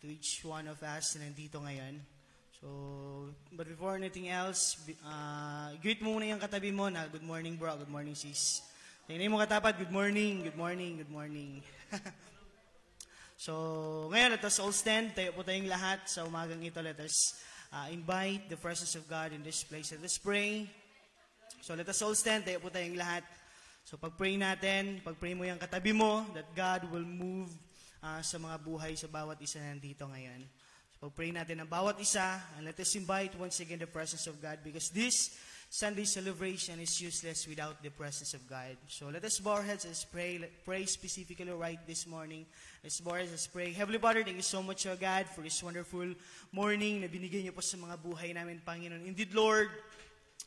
to each one of us na nandito ngayon. So, but before anything else, greet mo muna yung katabi mo na, good morning bro, good morning sis. Tingnan mo katapat, good morning, good morning, good morning. So, ngayon, let us all stand. Tayo po tayong lahat sa umagang ito. Let us invite the presence of God in this place. Let us pray. So, let us all stand. Tayo po tayong lahat. So, pag-pray natin, pag-pray mo yung katabi mo, that God will move sa mga buhay sa bawat isa na nandito ngayon. So, pag-pray natin ang bawat isa, and let us invite once again the presence of God because this Sunday celebration is useless without the presence of God. So let us bow our heads and pray. Pray specifically right this morning. Let's bow our heads and pray. Heavenly Father, thank you so much, O God, for this wonderful morning na binigay niyo po sa mga buhay namin, Panginoon. Indeed, Lord,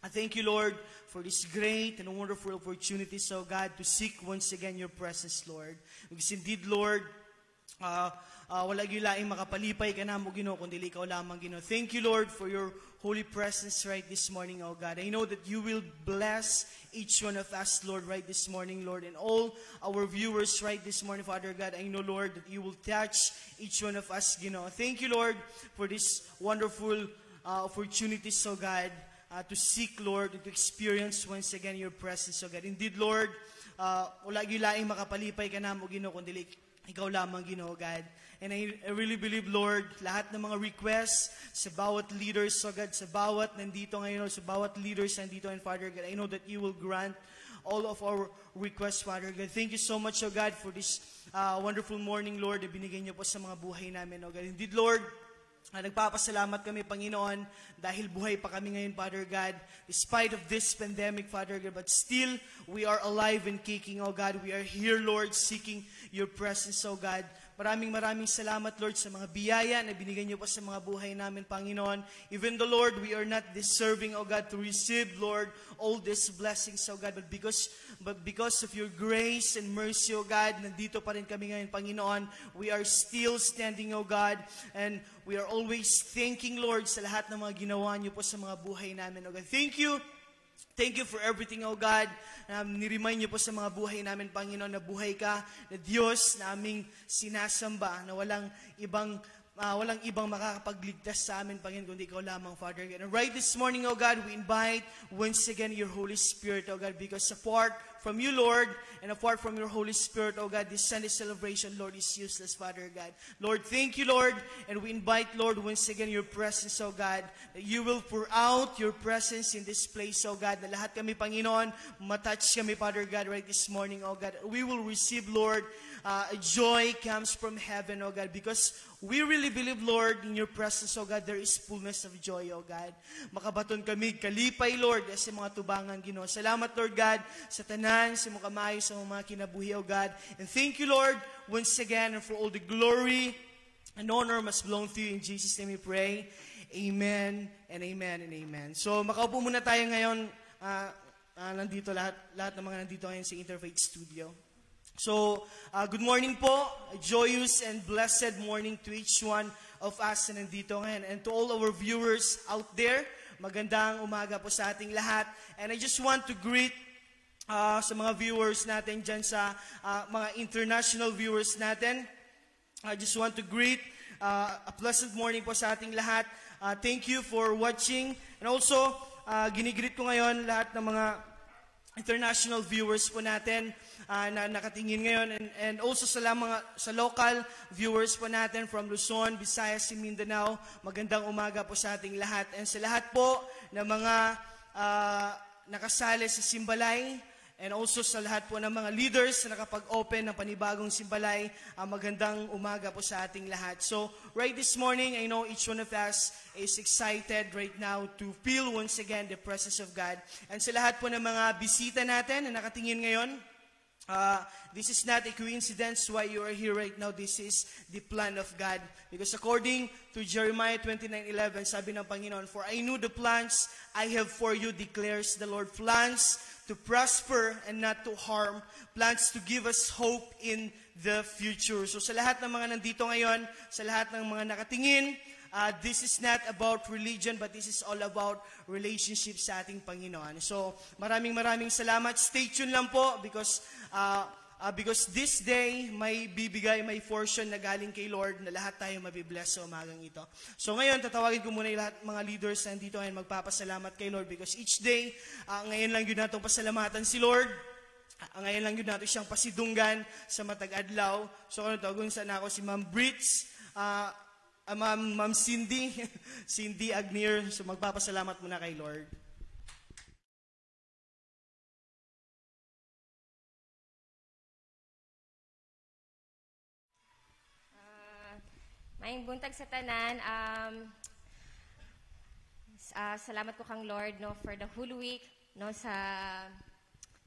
I thank you, Lord, for this great and wonderful opportunity, so God, to seek once again your presence, Lord. Because indeed, Lord, wala gyulaing makapalipay ka na mo, Ginoo, kundi ikaw lamang, Ginoo. Thank you, Lord, for your holy presence right this morning, oh God. I know that you will bless each one of us, Lord, right this morning, Lord, and all our viewers right this morning, Father God. I know, Lord, that you will touch each one of us, Ginoo. Thank you, Lord, for this wonderful opportunity, so God, to seek, Lord, and to experience once again your presence, oh God. Indeed, Lord, wala gyulaing makapalipay ka na mo, Ginoo, kundi ikaw lamang, Ginoo, God. And I really believe, Lord, lahat ng mga requests sa bawat leaders, so God, sa bawat nandito ngayon, sa bawat leaders nandito, and Father God, I know that you will grant all of our requests, Father God. Thank you so much, O God, for this wonderful morning, Lord, na binigay niyo po sa mga buhay namin, O God. Indeed, Lord, nagpapasalamat kami, Panginoon, dahil buhay pa kami ngayon, Father God, despite of this pandemic, Father God, but still, we are alive and kicking, O God. We are here, Lord, seeking your presence, O God. Maraming salamat, Lord, sa mga biyaya na binigay niyo po sa mga buhay namin, Panginoon. Even though, Lord, we are not deserving, O God, to receive, Lord, all these blessings, O God, but because of your grace and mercy, O God, nandito pa rin kami ngayon, Panginoon. We are still standing, O God, and we are always thanking, Lord, sa lahat ng mga ginawa niyo po sa mga buhay namin, O God. Thank you. Thank you for everything, O God. Niremind niyo po sa mga buhay namin, Panginoon, na buhay ka, na Diyos na aming sinasamba, na walang ibang makakapagligtas sa amin, Panginoon, kundi ikaw lamang, Father God. And right this morning, O God, we invite once again your Holy Spirit, O God, because apart from you, Lord, and apart from your Holy Spirit, O God, this Sunday celebration, Lord, is useless, Father God. Lord, thank you, Lord, and we invite, Lord, once again your presence, O God, that you will pour out your presence in this place, O God, na lahat kami, Panginoon, matouch kami, Father God, right this morning, O God. We will receive, Lord, joy comes from heaven, O God, because we really believe, Lord, in your presence, O God, there is fullness of joy, O God. Makabaton kami, kalipay, Lord, sa mga tubangan, Ginoo. Salamat, Lord God, sa tanan, sa mga kamayo, sa mga kinabuhi, O God. And thank you, Lord, once again, and for all the glory and honor must belong to you. In Jesus' name we pray. Amen, and amen, and amen. So, makaupo muna tayo ngayon, nandito lahat ng mga nandito ngayon sa Interfaith Studio. So, good morning po, a joyous and blessed morning to each one of us na nandito ngayon. And to all our viewers out there, magandang umaga po sa ating lahat. And I just want to greet sa mga viewers natin dyan sa mga international viewers natin. I just want to greet a pleasant morning po sa ating lahat. Thank you for watching. And also, ginigreet ko ngayon lahat ng mga international viewers po natin na nakatingin ngayon, and also sa local viewers po natin from Luzon, Visayas, and Mindanao. Magandang umaga po sa ating lahat. And sa lahat po ng mga nakasali sa Simbalay, and also sa lahat po ng mga leaders na nakapag-open ng panibagong Simbalay, magandang umaga po sa ating lahat. So, right this morning, I know each one of us is excited right now to feel once again the presence of God. And sa lahat po ng mga bisita natin na nakatingin ngayon, this is not a coincidence why you are here right now. This is the plan of God. Because according to Jeremiah 29:11, sabi ng Panginoon, "For I know the plans I have for you, declares the Lord, plans to prosper and not to harm, plans to give us hope in the future." So sa lahat ng mga nandito ngayon, sa lahat ng mga nakatingin, this is not about religion, but this is all about relationship sa ating Panginoon. So, maraming salamat. Stay tuned lang po because because this day may bibigay, may portion na galing kay Lord na lahat tayo mabibless sa umagang ito. So ngayon, tatawagin ko muna yung lahat mga leaders na nandito ngayon magpapasalamat kay Lord because each day, ngayon lang yun natin pasalamatan si Lord. Ngayon lang yun natin siyang pasidunggan sa matag adlaw. So ano tawagin sana ako si Ma'am Brits, Ma'am Cindy, Cindy Agnier. So magpapasalamat muna kay Lord. Maayong buntag sa tanan. Salamat ko kang Lord no for the whole week no sa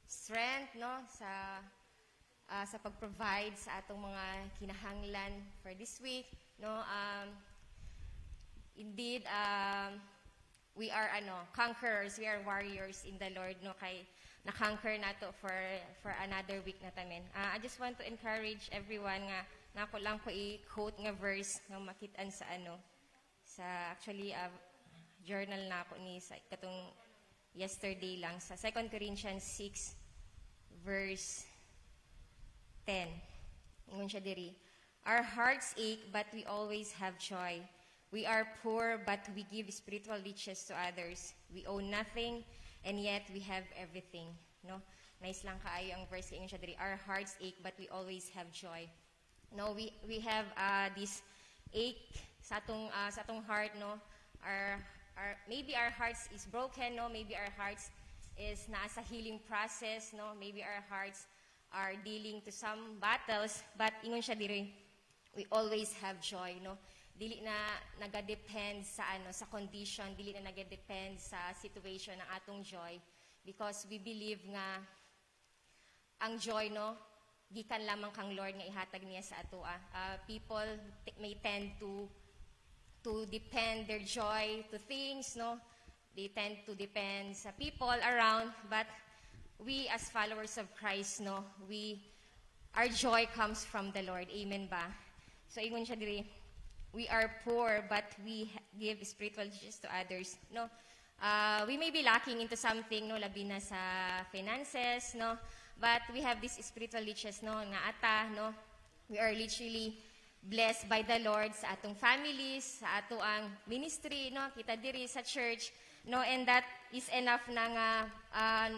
strength no sa pag-provide sa atong mga kinahanglan for this week no. Indeed we are conquerors, we are warriors in the Lord no kay na-conquer nato for another week na tamen. I just want to encourage everyone nga nako lang ko i-quote nga verse nga makitaan sa actually journal na ako ni sa katong yesterday lang sa 2 Corinthians 6 verse 10. Ingon siya diri, our hearts ache but we always have joy. We are poor but we give spiritual riches to others. We owe nothing and yet we have everything. No? Nice lang kaayo ang verse ingon siya diri, our hearts ache but we always have joy. No, we have this ache sa atong heart, no. Maybe our hearts is broken, no. Maybe our hearts is nasa healing process, no. Maybe our hearts are dealing to some battles, but ingon siya diri, we always have joy, no. Dili na nagadepend sa sa condition, dili na nagadepend sa situation ng atong joy, because we believe nga ang joy, no, gikan lamang kang Lord nga ihatag niya sa atoa. People may tend to depend their joy to things, no? They tend to depend sa people around, but we as followers of Christ, no, our joy comes from the Lord. Amen ba? So ingon siya diri, we are poor but we give spiritual riches to others, no? We may be lacking into something, no, labi na sa finances, no? But we have this spiritual riches, no, nga ata, no. We are literally blessed by the Lord sa atong families, sa ato ang ministry, no, kita diri sa church, no, and that is enough na nga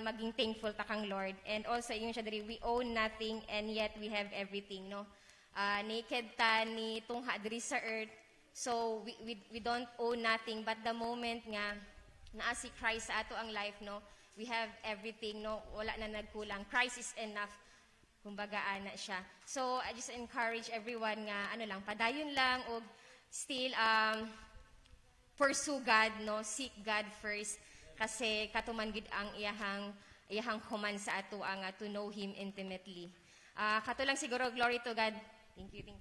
maging thankful ta kang Lord. And also yung siya diri, we own nothing and yet we have everything, no. Naked ta ni tungha diri sa earth, so we don't own nothing, but the moment nga naa si Christ sa ato ang life, no, we have everything, no, wala na nagkulang. Christ is enough. Kumbaga ana siya. So I just encourage everyone nga padayon lang og still pursue God, no, seek God first kasi katuman gid ang iyahang human sa ato ang to know him intimately. Kato lang siguro, glory to God. Thank you.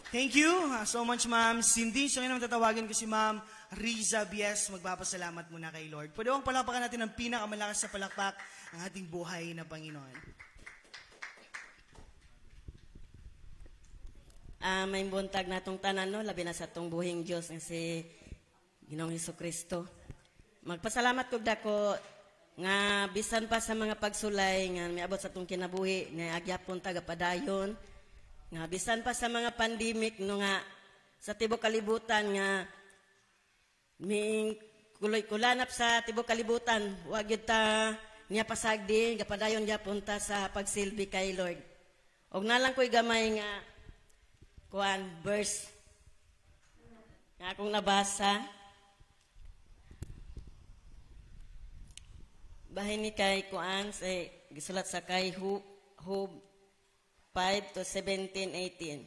Thank you so much, Ma'am Cindy. So ngayon tatawagin ko si Ma'am Riza Bies. Magpapasalamat muna kay Lord. Pwede bang palakpakan natin ng pinakamalakas sa palakpak ang ating buhay na Panginoon. May buntag na itong tanan, no? Labi na sa itong buhing Diyos nga si Ginoong Hesukristo. Magpasalamat ko dako nga bisan pa sa mga pagsulay nga miabot sa itong kinabuhi nga agyapon tagapadayon. Nga bisan pa sa mga pandemic no nga sa tibok kalibutan nga ming kulanap sa tibok kalibutan wag gyud ta niya pasagdi gapadayon gyapon ta sa pagsilbi kay Lord. Og nalang ko'y gamay nga kuan verse nga akong nabasa bahin ni kay kuan sa gisulat sa kay Job 5 to 17-18.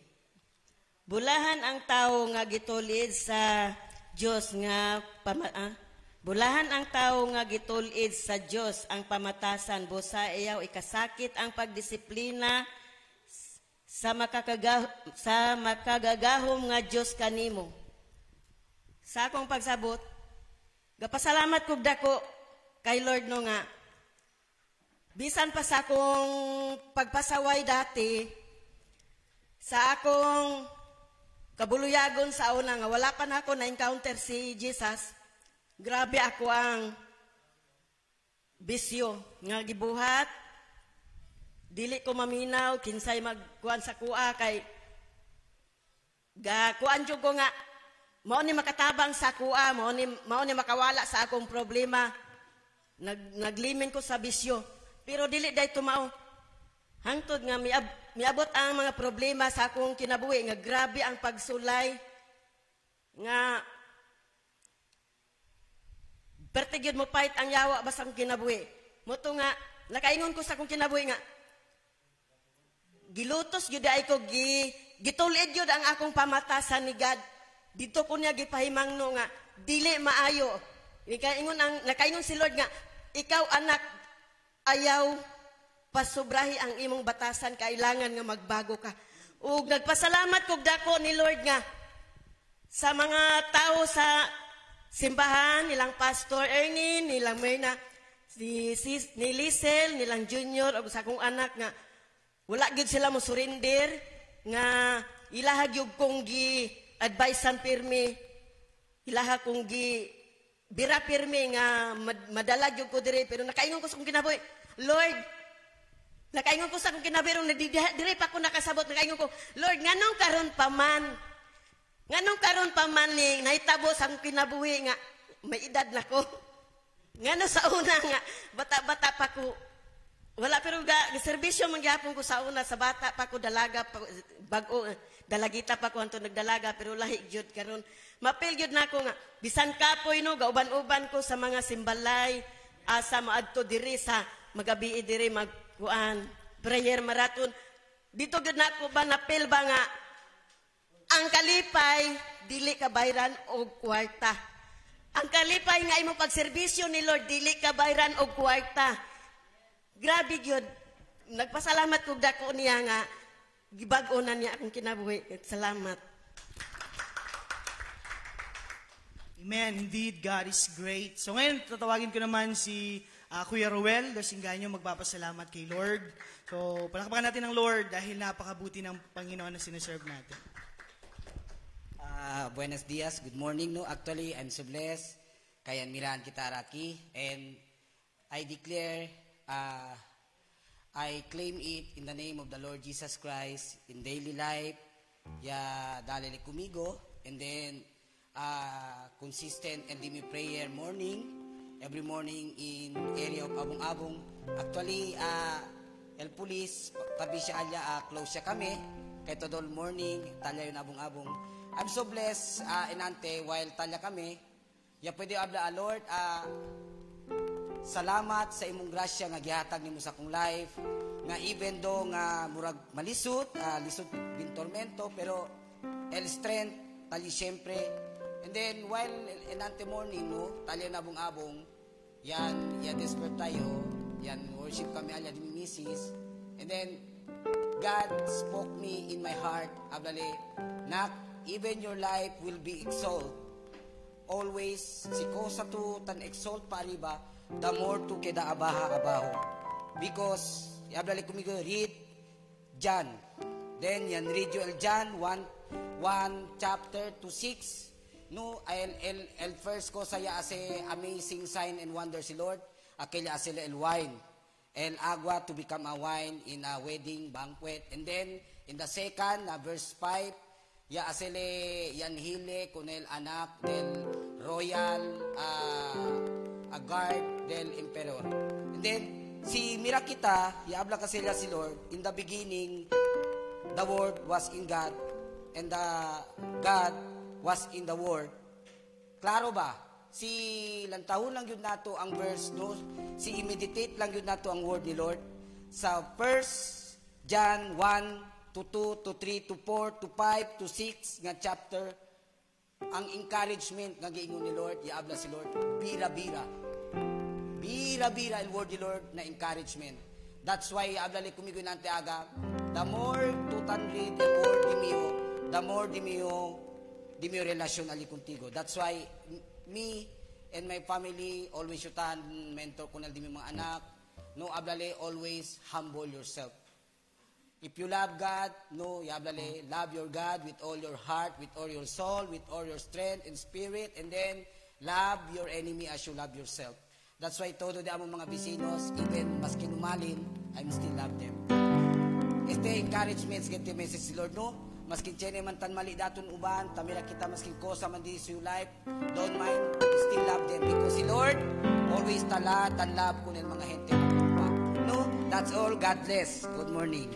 Bulahan ang tao nga gitulid sa Dios nga bulahan ang tao nga gitulid sa Dios ang pamatasan busa iyaw ikasakit ang pagdisiplina sa makagagahom nga Dios kanimo. Sa akong pagsabot, gapasalamat kog dako kay Lord no nga bisan pa sa akong pagpasaway dati, sa akong kabuluyagon sa una nga wala pa na ako na-encounter si Jesus, grabe ako ang bisyo nga gibuhat. Dili ko maminaw kinsay magkuan sa kuha kay kuan jud ko nga mao ni makatabang sa kuha, mao ni makawala sa akong problema. Naglimin ko sa bisyo. Pero dili day tumao. Hangtod nga miabot ang mga problema sa akong kinabuhi nga grabe ang pagsulay nga pertigyod mo pait ang yawa basang kinabuhi. Moto nga nakaingon ko sa akong kinabuhi nga gilutos gyud ay ko gitulid gyud ang akong pamatasan ni God. Dito ko niya gipahimangno nga dili maayo. Nakaingon si Lord nga ikaw anak ayaw pasubrahi ang imong batasan, kailangan nga magbago ka. Ug nagpasalamat kog dako ni Lord nga sa mga tao sa simbahan, nilang Pastor Ernie, nilang Myrna, ni Lisel, nilang Junior, ug sa akong anak nga wala gyud sila mo surrender nga ilaha gyud kong gi-advisean pirmi, ilaha kong bira pirmi nga madala gyud ko dire, pero nakaingon ko sa akong kinabuhi, Lord, nakaingon ko sa akong kinabuhi, dire pa ko nakasabot, nakaingon ko, Lord, nganong karon pa man ni nahitabo sa akong kinabuhi nga may edad na ko. Ngano sa una nga bata-bata pa ko. Wala, pero serbisyo man gyapon ko sa una, sa bata pa ko, dalaga pa, bago dalagita pa ko anto nagdalaga, pero lahi gyud karon. Mapil gyud nako nga bisan kapoy no gauban-uban ko sa mga simbalay, asa maadto diri sa magabi diri magkuan prayer marathon. Dito gyud nako ba napil ba nga ang kalipay dili ka bayran og kwarta. Ang kalipay nga imong pagserbisyo ni Lord dili ka bayran og kwarta. Grabe gyud. Nagpasalamat kog dako niya nga gibag-o na niya akong kinabuhi. Salamat. Amen. Indeed, God is great. So ngayon, tatawagin ko naman si Kuya Ruel Dosinganyo, magpapasalamat kay Lord. So palakpakan natin ang Lord dahil napakabuti ng Panginoon na sineserve natin. Buenos dias, good morning. No, actually, I'm so blessed. Kay admiran kita Raki, and I declare, I claim it in the name of the Lord Jesus Christ in daily life. Ya dalili kumigo, and then consistent and dimi prayer every morning in area of Abong-Abong. Actually, El Police, tabi siya alya, close siya kami. Kay todol morning, talya yung Abong-Abong. I'm so blessed, inante, while talya kami, ya pwede abla, Lord, salamat sa imong grasya nga gihatag nimo sa akong life, nga even though nga murag malisot, lisot bin tormento, pero el strength, tali siyempre. And then, while inante morning, no, talya na Abong-Abong, yan desperate tayo, yan worship kami alya di misis. And then, God spoke me in my heart, ablali, nak, even your life will be exalted. Always, si kosa to tan exalt pa arriba, the more to keda abaho. Because, ablali kumigo, read John. Then, yan read you John 1 chapter to 6. No, el first ko saya ase amazing sign and wonder si Lord. Akila asila el wine. El agua to become a wine in a wedding banquet. And then, in the second, verse 5, ya asile yan hile kunel anak del royal a guard del emperor. And then, si Mirakita, ya abla kasila si Lord, in the beginning, the word was in God, and the God was in the word. Klaro ba? Si lantahon lang yun nato ang verse, no? Si i-meditate lang yun nato ang word ni Lord. Sa 1 John 1 to 2 to 3 to 4 to 5 to 6 nga chapter, ang encouragement nga giingon ni Lord, yaabla si Lord, bira-bira el word ni Lord na encouragement. That's why yaabla li kumigo nante aga, the more to read el word di mio, the more di mio relasyon ali contigo. That's why me and my family always yutan mentor ko na di mga anak, no, ablale, always humble yourself. If you love God, no, yablale, love your God with all your heart, with all your soul, with all your strength and spirit, and then love your enemy as you love yourself. That's why todo di among mga bisinos, even maski numalin, I still love them. Este encouragement sa ganti message si Lord, no? Maski chene man tan mali daton uban, tamira kita maski kosa man di sa life, don't mind, still love them. Because si Lord, always tala, tan love ko ng mga hente. No? That's all. God bless. Good morning.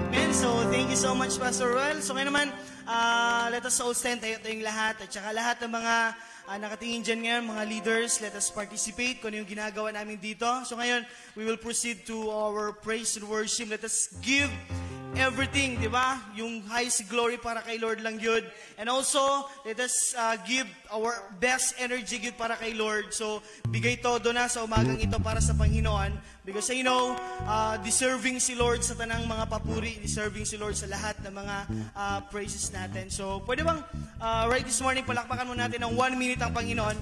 Amen. So, thank you so much, Pastor Roel. So, ngayon naman, let us all stand tayo tayong lahat. At saka lahat ng mga nakatingin dyan ngayon, mga leaders, let us participate kung ano yung ginagawa namin dito. So, ngayon, we will proceed to our praise and worship. Let us give everything, di ba? Yung highest glory para kay Lord lang yun. And also, let us give our best energy yun para kay Lord. So, bigay todo na sa umagang ito para sa Panginoon. Because I know, deserving si Lord sa tanang mga papuri, deserving si Lord sa lahat ng mga praises natin. So, pwede bang right this morning, palakpakan mo natin ng 1 minute ang Panginoon.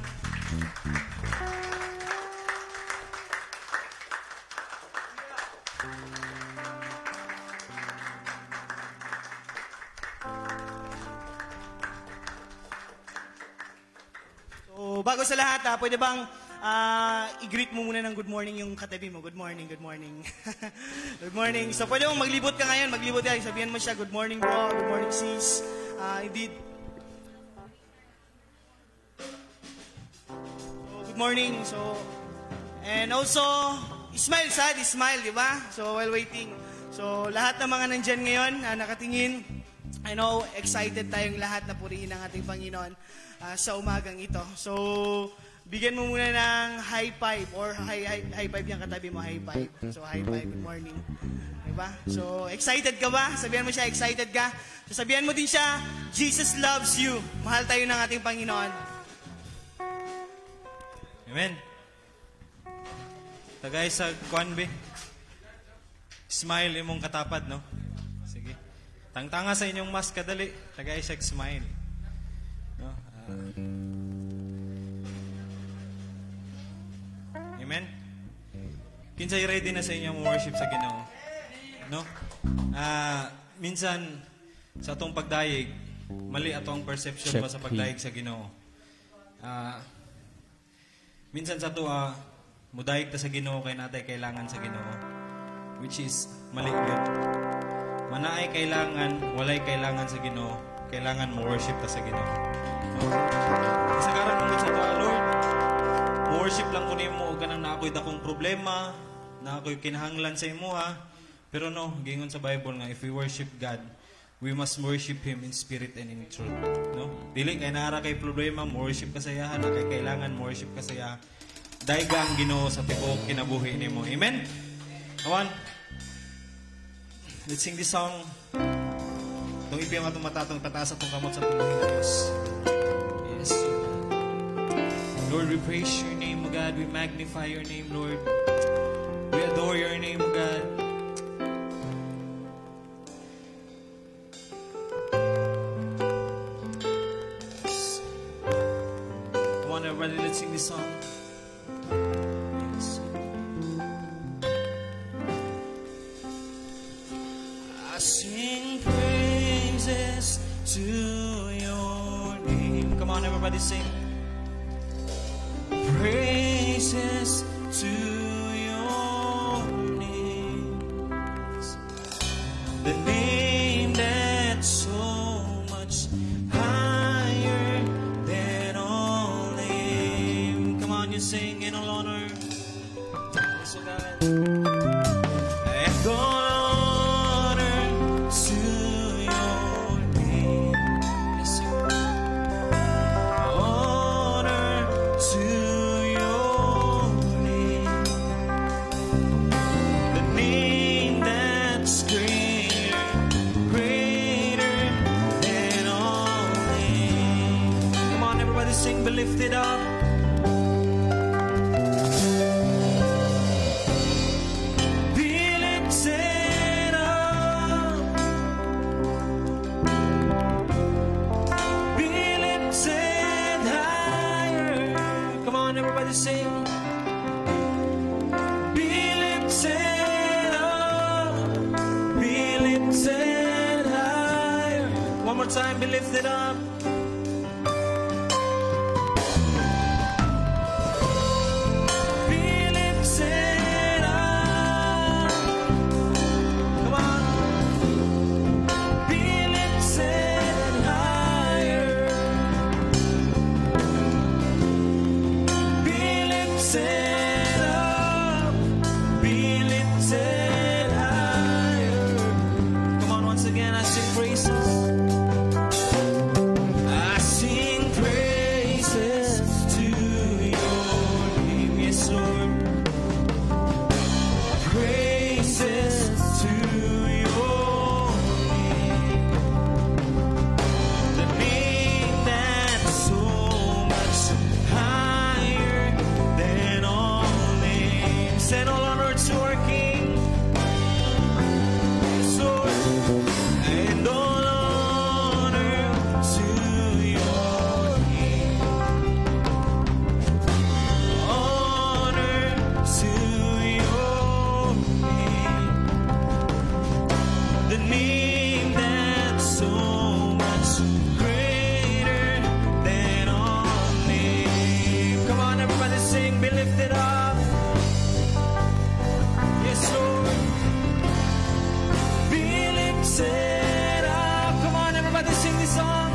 So, bago sa lahat, pwede bang i-greet mo muna ng good morning yung katabi mo. Good morning, good morning. Good morning. So, pwede mong maglibot ka ngayon. Maglibot ka. Sabihan mo siya, good morning bro, good morning sis. Indeed. So, good morning. So, and also, smile sad, smile, di ba? So, while waiting. So, lahat ng mga nandyan ngayon, nakatingin, I know, excited tayong lahat na purihin ang ating Panginoon sa umagang ito. So, bigyan mo muna ng high five or high five yung katabi mo, high five. So, high five, good morning. Diba? So, excited ka ba? Sabihan mo siya, excited ka? So, sabihan mo din siya, Jesus loves you. Mahal tayo ng ating Panginoon. Amen. Tagay sa kuanbe. Smile imong katapad, no? Sige. Tangtanga sa inyong mask kadali. Tagay siya smile. No? Amen. Kinsay ready na sa inyong worship sa Ginoo? No? Minsan sa atong pagdayeg, mali atong perception ba sa pagdayeg sa Ginoo. Minsan sa to mudayeg ta sa Ginoo kay natay kailangan sa Ginoo, which is mali yun. Manaay kailangan, walay kailangan sa Ginoo, kailangan mo worship ta sa Ginoo. No? Sa karon mo sa to, Lord, worship lang ko nimo kanang na ako'y dakong problema, na ako'y kinahanglan sa imo ha. Pero no, gingon sa Bible nga if we worship God, we must worship Him in spirit and in truth. No? Dili kay naara kay problema, worship ka sa iya, na kay kailangan worship ka sa iya. Daiga ang Ginoo sa tibuok kinabuhi nimo. Amen. Awan. Let's sing this song. Itong ipiyang atong matatong tataas atong kamot sa tubuhin na Diyos. Yes. Lord, we praise your name, O God. We magnify your name, Lord. We adore your name, O God. Come on, everybody, let's sing this song. Yes. I sing praises to your name. Come on, everybody, sing. Praises to your name, the name that's so much higher than all name. Come on, you sing in all honor. Yes, oh God. And all honor to your name. Yes, sir. Honor to sing, be lifted up. Be lifted up. Be lifted higher. Come on, everybody sing. Be lifted up. Be lifted higher. One more time, be lifted up. praises to your name. The name that's so much higher than all names. And all honor to our King. Yes, Lord. And all honor to your King. Honor to your name. The name that's so much greater than all names. Come on, everybody sing, be lifted up. Yes, Lord. Be lifted up. Come on, everybody sing this song.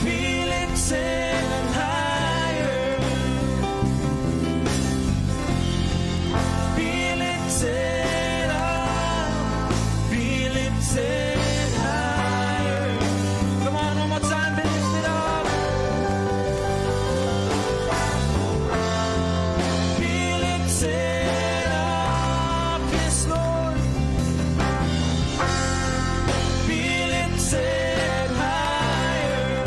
Be lifted higher. Be lifted up. Be lifted higher. Come on, one more time. Be lifted up. Be lifted up. Yes, Lord. Be lifted higher.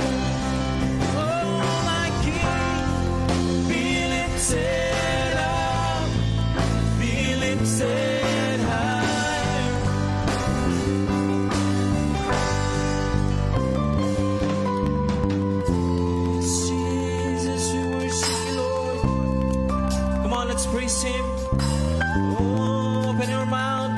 Oh, my King. Be lifted up. Be lifted higher. Jesus, we worship you, Lord. Come on, let's praise Him. Oh, open your mouth.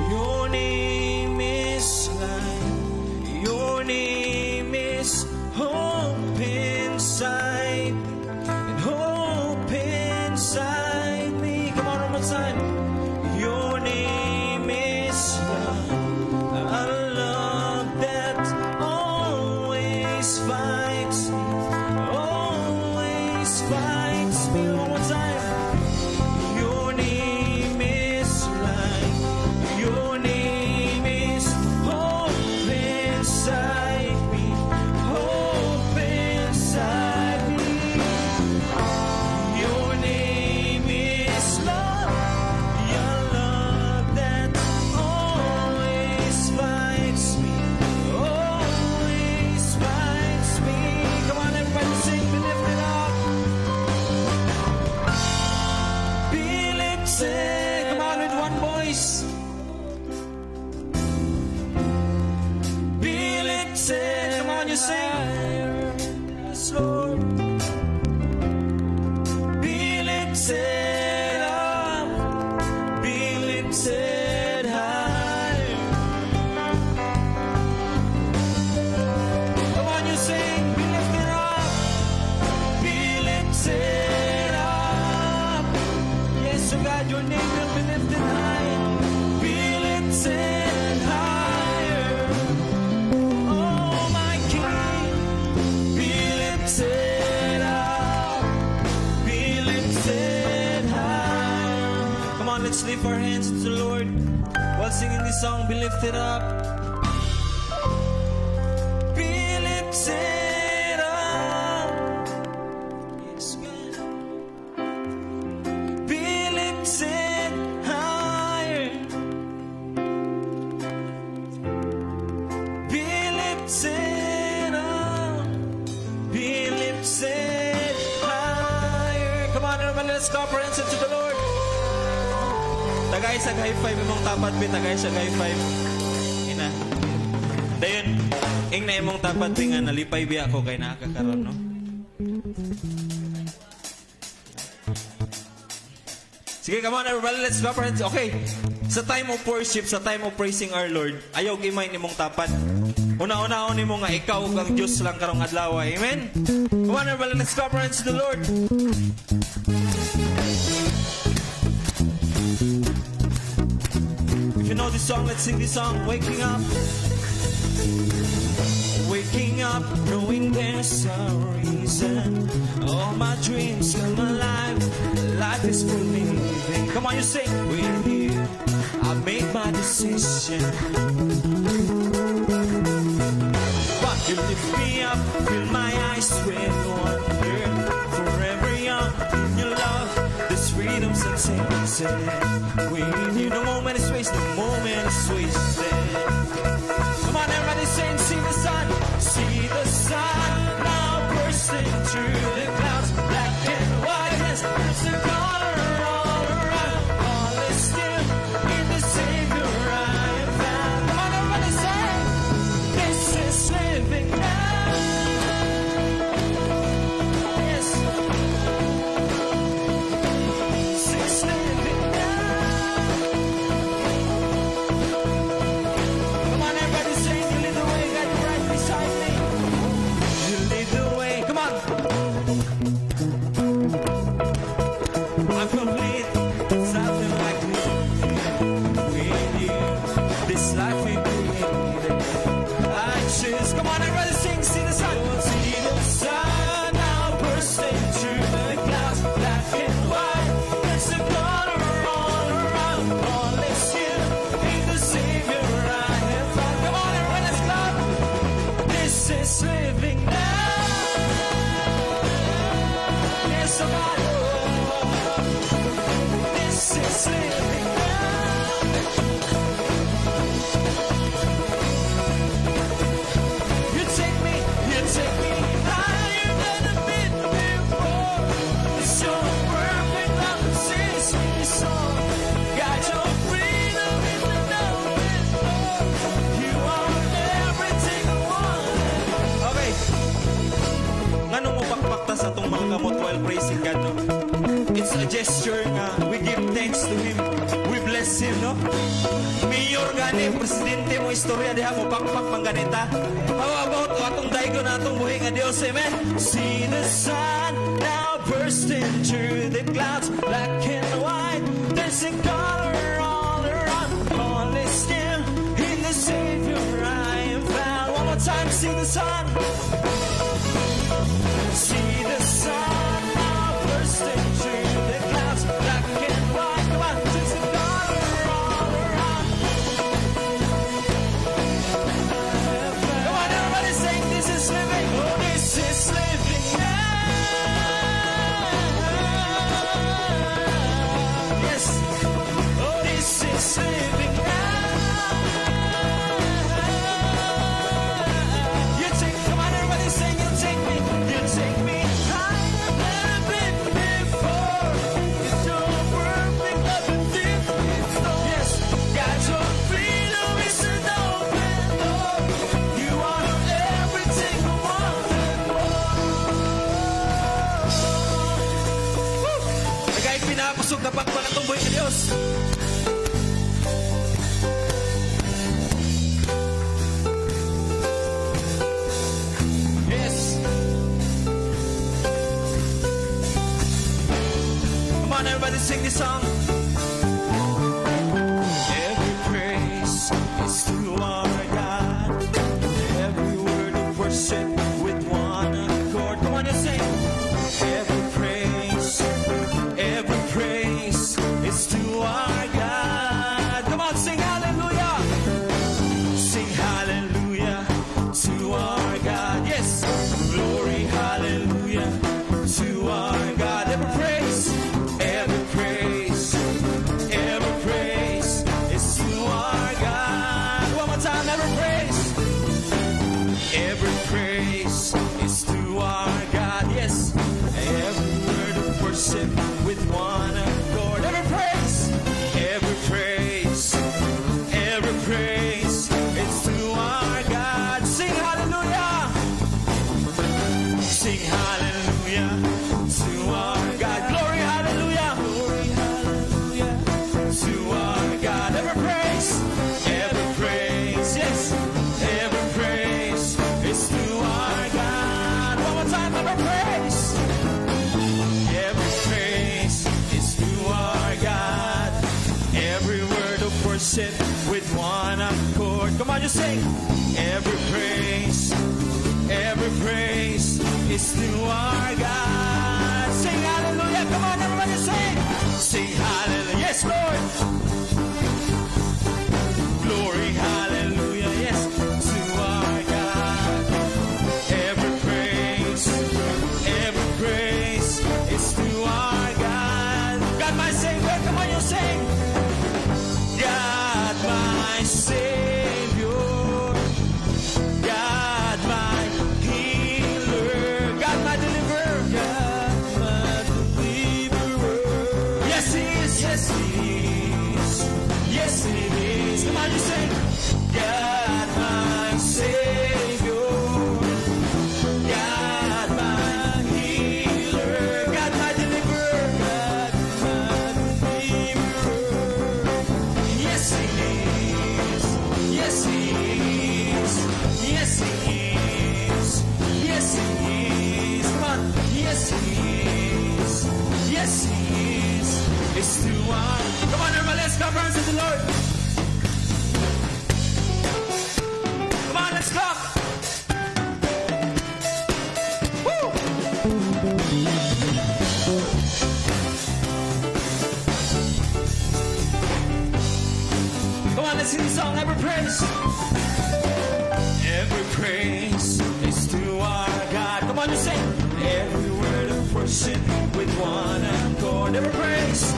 Your name is light. Your name is hope inside. And hope inside me. Come on, one more time. Your name is love. A love that always finds me. Always finds me. One more time. Your name is light. Your name is hope inside me. Hope inside me. Your name is love. Your love that always finds me. Always finds me. Come on, everybody sing, be lifted up. Be lifted. Come on, with one voice. Be lifted. Come on, you sing. Yes, Lord. Be lifted up. Be lifted high. Come on, you sing. Be lifted up. Be lifted up. Yes, oh God, your name will be lifted high. Be lifted higher. Oh, my King. Be lifted up. Be lifted higher. Come on, let's lift our hands to the Lord while singing this song. Be lifted up. Be lifted up. Yes, God. Be lifted higher. Be lifted up. Be lifted higher. Come on, everybody, let's clap our hands to the Lord. Tagay sa high five imong tapat bi, tagay sa high five. Ina. Dayon, ing na imong tapat bi nga nalipay bi ako kay nakakaron, no? Sige, come on everybody, let's clap our hands. Okay, sa time of worship, sa time of praising our Lord, ayaw gimay nimong tapat. Una-unaon nimo nga ikaw kang Diyos lang karong adlaw. Amen? Come on everybody, let's clap our hands to the Lord. If you know this song, let's sing this song. Waking up. Waking up, knowing there's a reason. All my dreams come alive. Life is for living. Come on, you sing. We're here. I made my decision. 1, You lift me up, fill my eyes with wonder. Forever young in your love, this freedom's untasted. With you, no moment is wasted, no moment is wasted. Come on, everybody sing, see the sun. See the sun now bursting through the clouds. Black and white, yes, there's a color all around. All is still in the Savior I have found. Come on, everybody sing. This is living now. Yes. This is living now. Come on, everybody sing. You lead the way, God, you're right beside me. You lead the way. Come on. I'm complete. It's nothing like me. With you, this life we created. I choose. Come on, everybody sing. See the sun. See the sun now bursting through the clouds. Black and white. There's a color all around. All is you. In the Savior I have found. Come on, everybody, let's clap. This is living now. Yes, somebody. This is living now. You take me higher than I've been before. It's your perfect love that sets me soar. Got your freedom in the knowing, Lord. You are everything I want. Okay. Ngano mo pakpakta sa itong mga gamot while praising God, no? It's a gesture nga. We give thanks to Him. We bless Him, no? Mayor gani, presidente mo istorya diha mo pakpak pang ganita. How about atong daigo na atong buhi nga Dios, amen? See the sun now bursting through the clouds, black and white. There's a color all around. All is still in the Savior I am found. One more time, see the sun. See the sun now bursting through the clouds, black and white. Come on, there's a color all around. Come on, everybody sing, this is living. Oh, this is living now. Yes. Oh, this is living now. You take, come on, everybody sing, you take me higher than I've been before. It's your perfect love and deep. Yes, got your freedom, it's an open door. You are everything I want and more. Woo! Nagay pinakusog na pakpa na tumboy ka Diyos. Yes. Come on, everybody sing this song. Every praise is to our God. Every word of worship with one accord. Come on, you sing. Every praise is to our God. Come on, sing hallelujah. Sing hallelujah to our God. Yes, glory, hallelujah to our God. Every praise is to our God. One more time, every praise is to our God. Yes, every word of worship with one accord. Every praise is to our God. Sing hallelujah. Sing hallelujah to our God. Glory, hallelujah to our God. Every praise, yes, every praise is to our God. One more time, every praise is to our God. Every word of worship with one accord. Come on, just sing. Every praise is to our God. Sing hallelujah. Come on, everybody sing. Sing hallelujah. Yes, Lord. Glory, hallelujah. Yes, to our God. Yes, He is. Yes, He is. It's too hard. Come on, everybody, let's clap hands to the Lord. Come on, let's clap. Woo! Come on, let's sing the song. Every praise. Every praise is to our God. Come on, just sing. Every word of worship with one accord. Every praise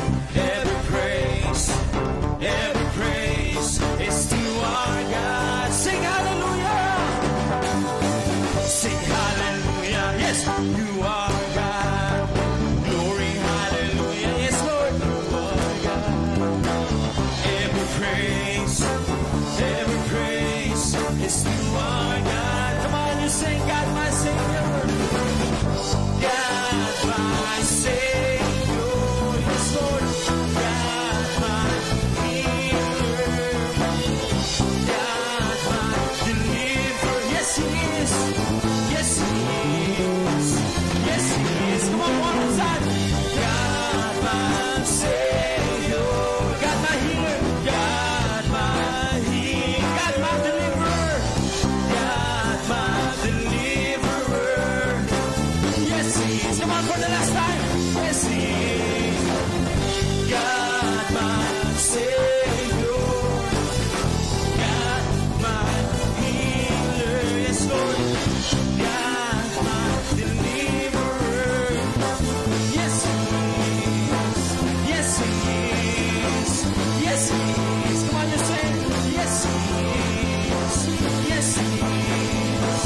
is to our God. Sing hallelujah. Sing hallelujah. Yes, you are God. Glory, hallelujah. Yes, Lord, you are God. Every praise is to our God. Come on, you sing, God, my Savior. God, my Savior. Yes, Lord. God, my healer. God, my deliverer. Yes, He is. Yes, He is. Yes, He is. Come on, one more time. God, my Savior. God, my healer. God, my healer. God, my deliverer. God, my deliverer. Yes, He is. Come on, for the last time. Yes, He is. God, my Savior. God, my healer. Yes, Lord. God, my deliverer. Yes, He is. Yes, He is. Yes, He is. Come on, just say, yes, He is. Yes, He is.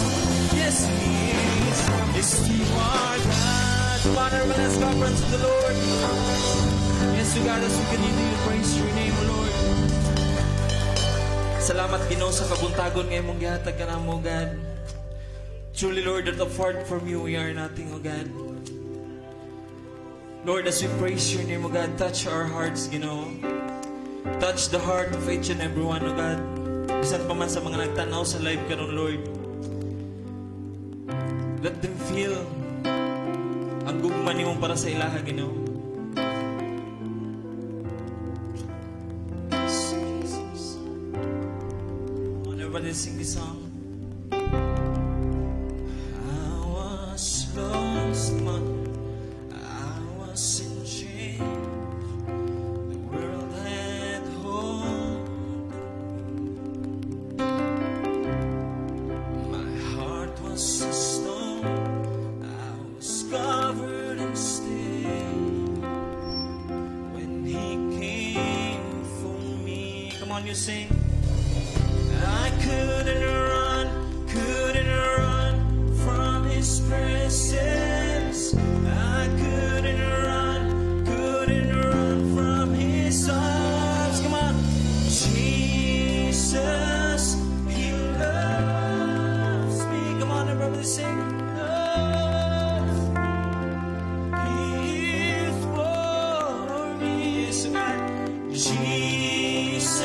Yes, He is. It's to our God. Come on, everybody, let's go, friends of the Lord. Yes, you God, as we continue to praise your name, O Lord. Salamat, Ginoo, sa kabuntagon ngayon mong gihatag ka na mo, God. Truly, Lord, that apart from you, we are nothing, O God. Lord, as we praise your name, O God, touch our hearts, Ginoo. Touch the heart of each and everyone, O God. Bisan pa man sa mga nagtanaw sa live karon, Lord. Let them feel ang gugma nimong para sa ilaha, Ginoo. Jesus. On, everybody sing this song. I was lost, I was in chains. The world had hold. My heart was a stone. I was covered in stain. When He came for me. Come on, you sing. I couldn't run from His presence. I couldn't run from His arms. Come on. Jesus, He loves me. Come on, everybody sing. He is for me. Yes, God. Jesus,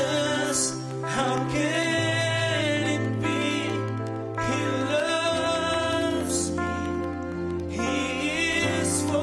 how can it be? He loves me. He is for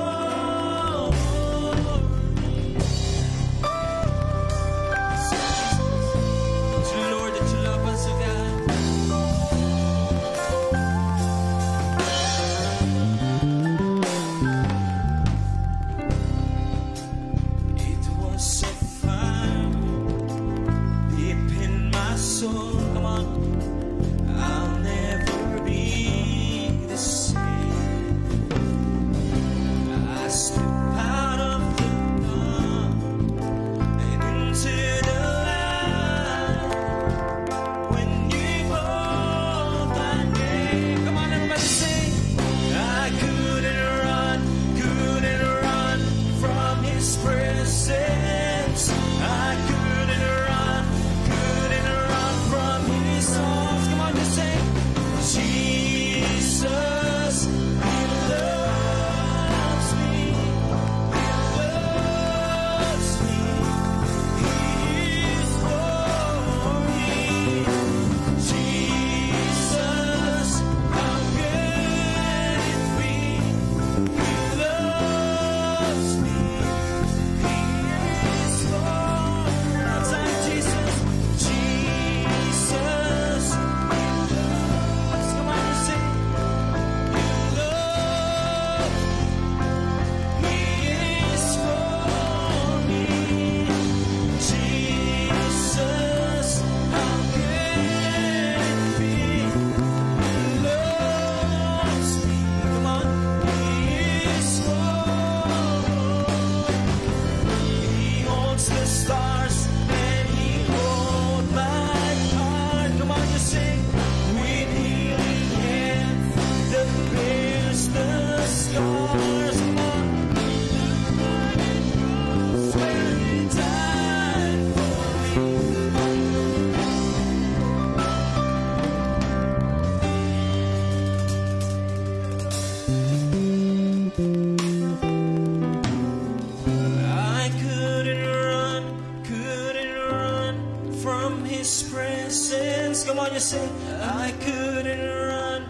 sing, I couldn't run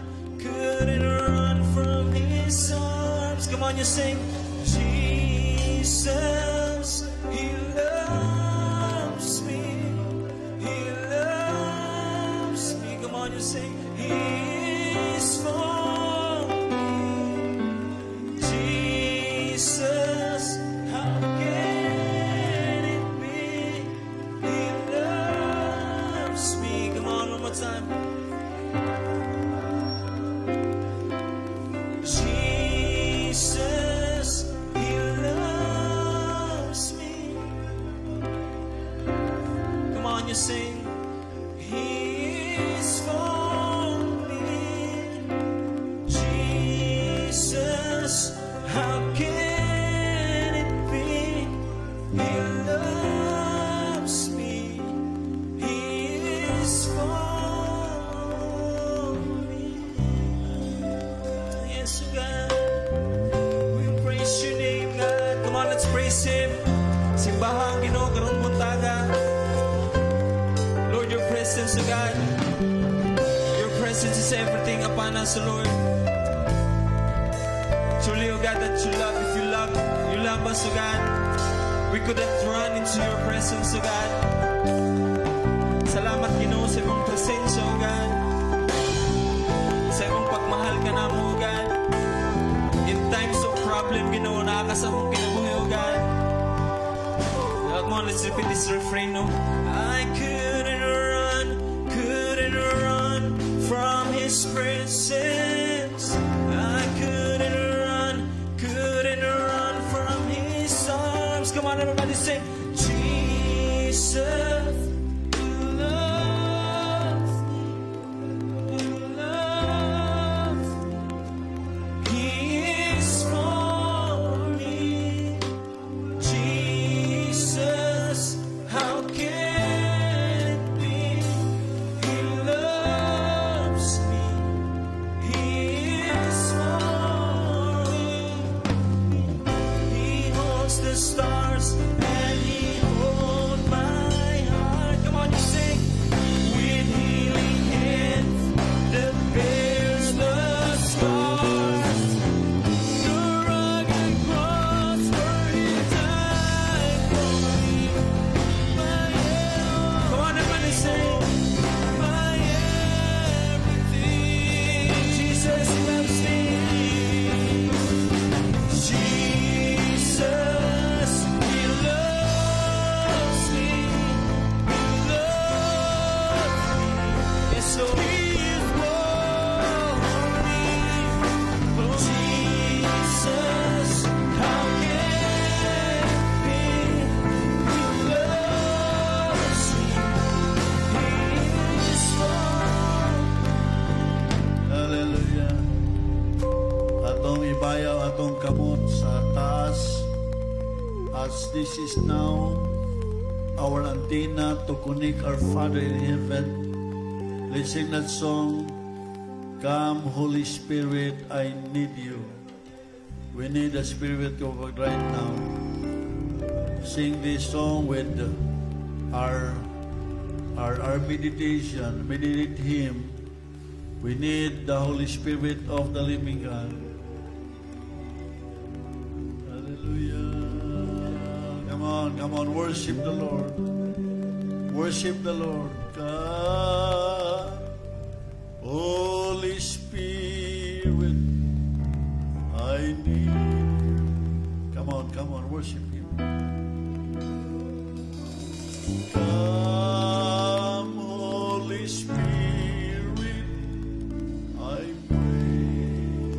from His arms. Come on, you sing, Jesus, He loves me. He loves me. Come on, you sing, He is for me. Jesus, how can it be? He loves me. Come on, one more time. Jesus, He loves me. Come on, you sing. He is for me. Jesus, how can it be? He loves me. He is for me. Yes, God. We praise your name, God. Come on, let's praise Him. Simbahan, Ginoo, karong buntaga. Lord, your presence, O God. Your presence is everything upon us, O Lord. Truly, O God, that you love. If you love us, O God, we couldn't run into your presence, O God. Salamat, Ginoo, sa imong presensya, O God. Sa imong pagmahal ka namo, O God. In times of problem, Ginoo, nakakasabong kinabuhi, O God. Come on, let's repeat this refrain, no? I couldn't run from His presence. I couldn't run from His arms. Come on, everybody sing. Jesus, you love me. You love me. He is for me. Jesus, how can it be? He loves me. He is for me. He holds the stars and He holds my heart. Come on, you sing. With healing hands that bears the scars. The rugged cross where He died for me. My come on, everybody sing. My everything. Jesus loves me. Jesus, He loves me. He loves me. Yes, so He is for me. Jesus, how can it be? He loves me. He is for Hallelujah. Atong ibayaw atong kamot sa taas as this is now our antenna to connect our Father in heaven. Let's sing that song. Come, Holy Spirit, I need you. We need the Spirit of God right now. Sing this song with our meditation. Meditate Him. We need the Holy Spirit of the living God. Hallelujah. Come on, worship the Lord. Worship the Lord. God, Holy Spirit, I need you. Come on, worship Him. Come, Holy Spirit, I pray.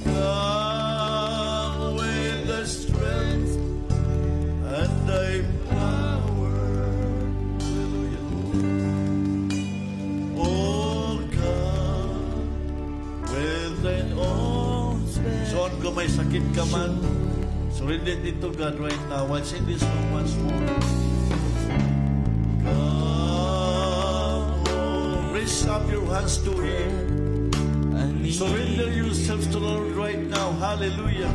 Come with the strength and thy power. Oh, come with thine own strength. So, kung may sakit ka man, surrender it to God right now. I'll sing this song once more. Come, raise up your hands to Him. Surrender yourselves to the Lord right now. Hallelujah.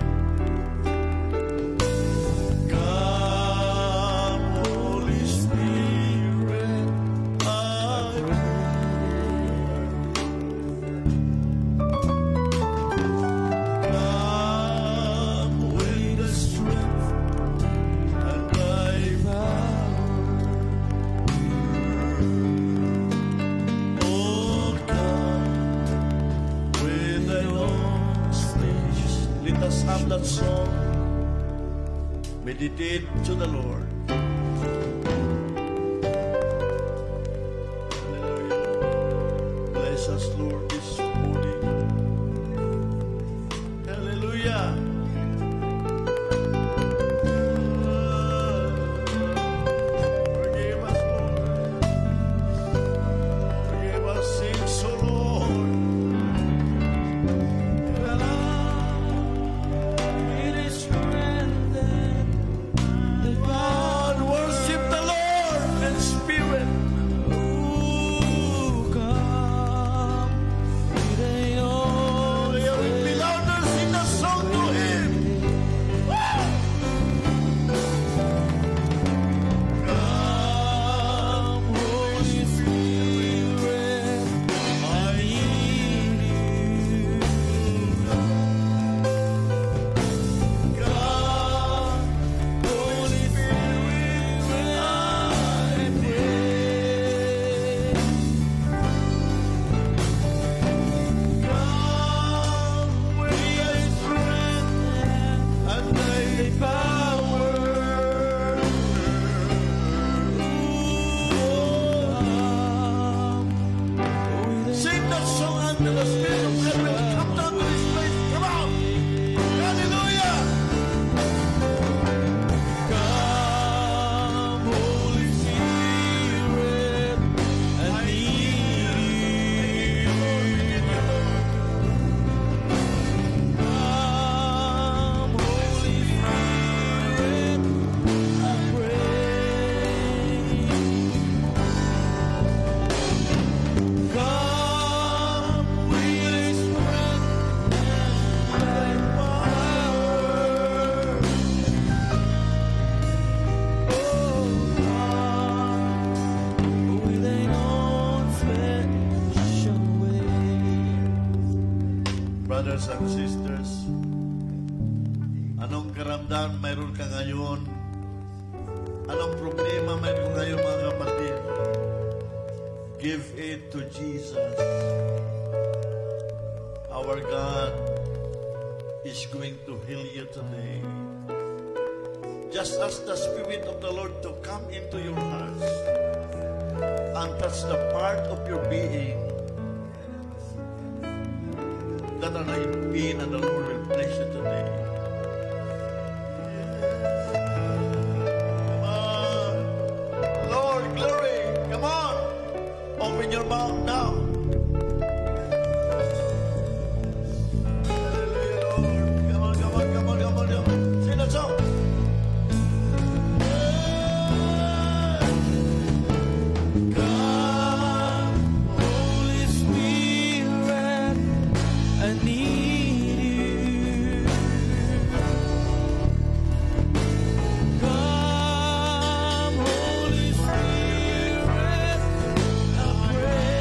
Come, Holy Spirit. have that song. Meditate to the Lord. Hallelujah. Bless us, Lord, this morning. Hallelujah. Forgive us, Lord. Forgive us sins, O Lord. God, worship the Lord in spirit. Oh, you will be louder, sing a song to Him. Come, Holy Spirit, I need you. Come, Holy Spirit, I pray. Come with thy strength and thy power. Sing that song until the Spirit of God will come down to this place. Come on! Hallelujah! Come, Holy Spirit, I need you. Come, Holy Spirit, I pray. Come with strength and power. With thine own special way. Brothers and sisters, anong karamdaman mayroon ka ngayon? Anong problema mayroon ngayon, mga kapatid? Give it to Jesus. Our God is going to heal you today. Just ask the Spirit of the Lord to come into your hearts and touch the part of your being that are in pain, and the Lord will bless you today. Come on. Lord, glory. Come on. Open your mouth now. Hallelujah, Lord. Come on, come on, come on, come on, come on. Sing that song. Come, Holy Spirit, I need you. Come, Holy Spirit, I pray.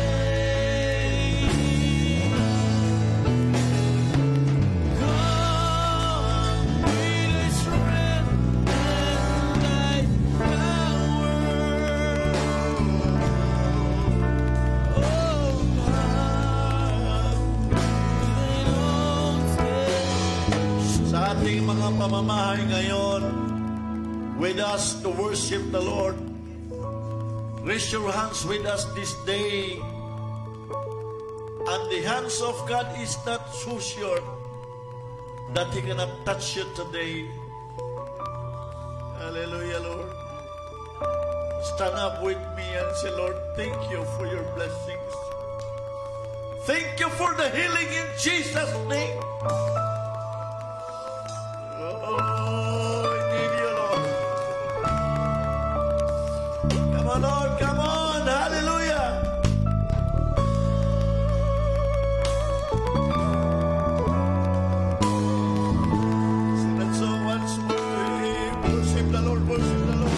Come with thy strength and thy power. Sa ating mga pamamahay ngayon, with us to worship the Lord, raise your hands with us this day. And the hands of God is not so short that He cannot touch you today. Hallelujah, Lord. Stand up with me and say, Lord, thank you for your blessings. Thank you for the healing in Jesus' name. Oh, I need you, Lord. Come on, Lord, come on. Hallelujah. Sing that song once more. Worship the Lord, worship the Lord.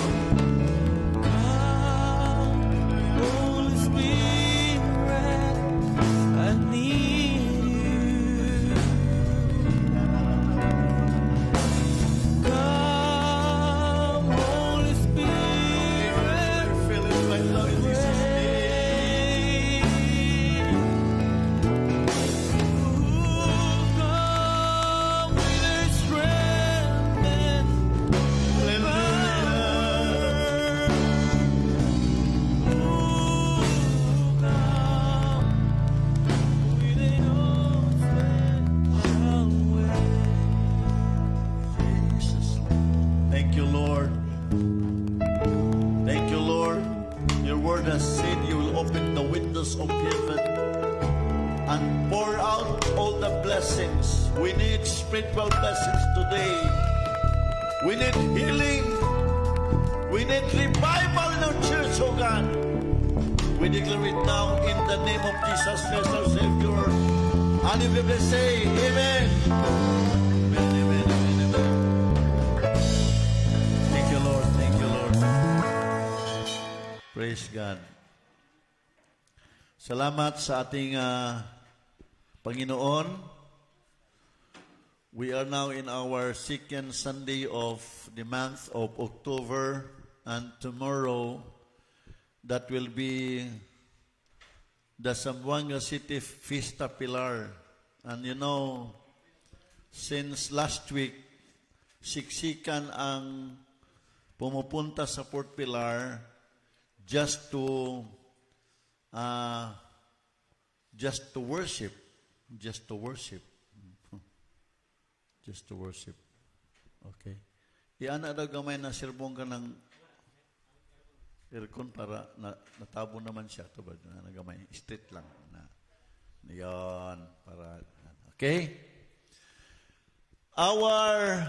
Holy Spirit, I need you. and pour out all the blessings. We need spiritual blessings today. We need healing. We need revival in our church, oh God. We declare it now in the name of Jesus Christ, our Savior. And if we say, Amen. Amen, amen, amen, amen. Thank you, Lord. Thank you, Lord. Praise God. Salamat sa ating Panginoon. We are now in our second Sunday of the month of October, and tomorrow that will be the Zamboanga City Fiesta Pilar. And you know, since last week, siksikan ang pumupunta sa Port Pilar just to worship. Just to worship. Just to worship. Okay. Iana daw gamay na sirbong ka ng aircon para natabo naman siya. Ito ba? Nagamay. Straight lang. Yan. Para, okay? Our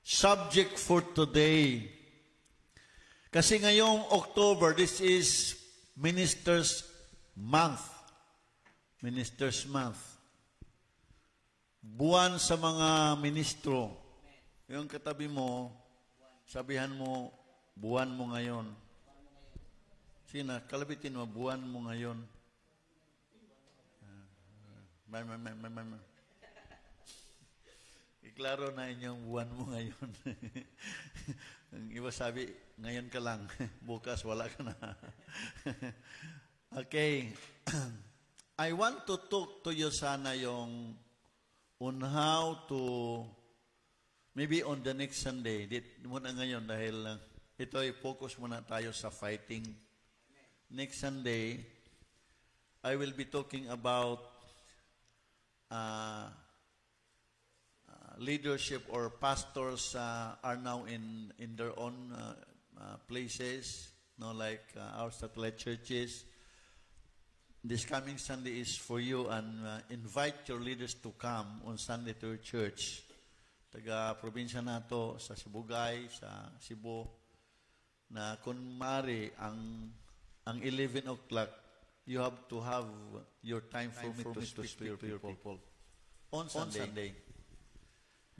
subject for today, kasi ngayong October, this is Ministers Month. Ministers Month. Buwan sa mga ministro. Yung katabi mo, sabihan mo, buwan mo ngayon. Sina, kalabitin mo, buwan mo ngayon. Iklaro na inyong buwan mo ngayon. Ang iba sabi, ngayon ka lang, bukas wala ka na. Okay. I want to talk to you sana yung on how to, maybe on the next Sunday, muna ngayon dahil ito ay focus muna tayo sa fighting. Next Sunday, I will be talking about leadership or pastors are now in their own places, no, like our satellite churches. This coming Sunday is for you, and invite your leaders to come on Sunday to your church. Taga probinsya nato sa Sibugay, sa Cebu, na kung maaari ang 11 o'clock, you have to have your time for me to speak to your people on Sunday.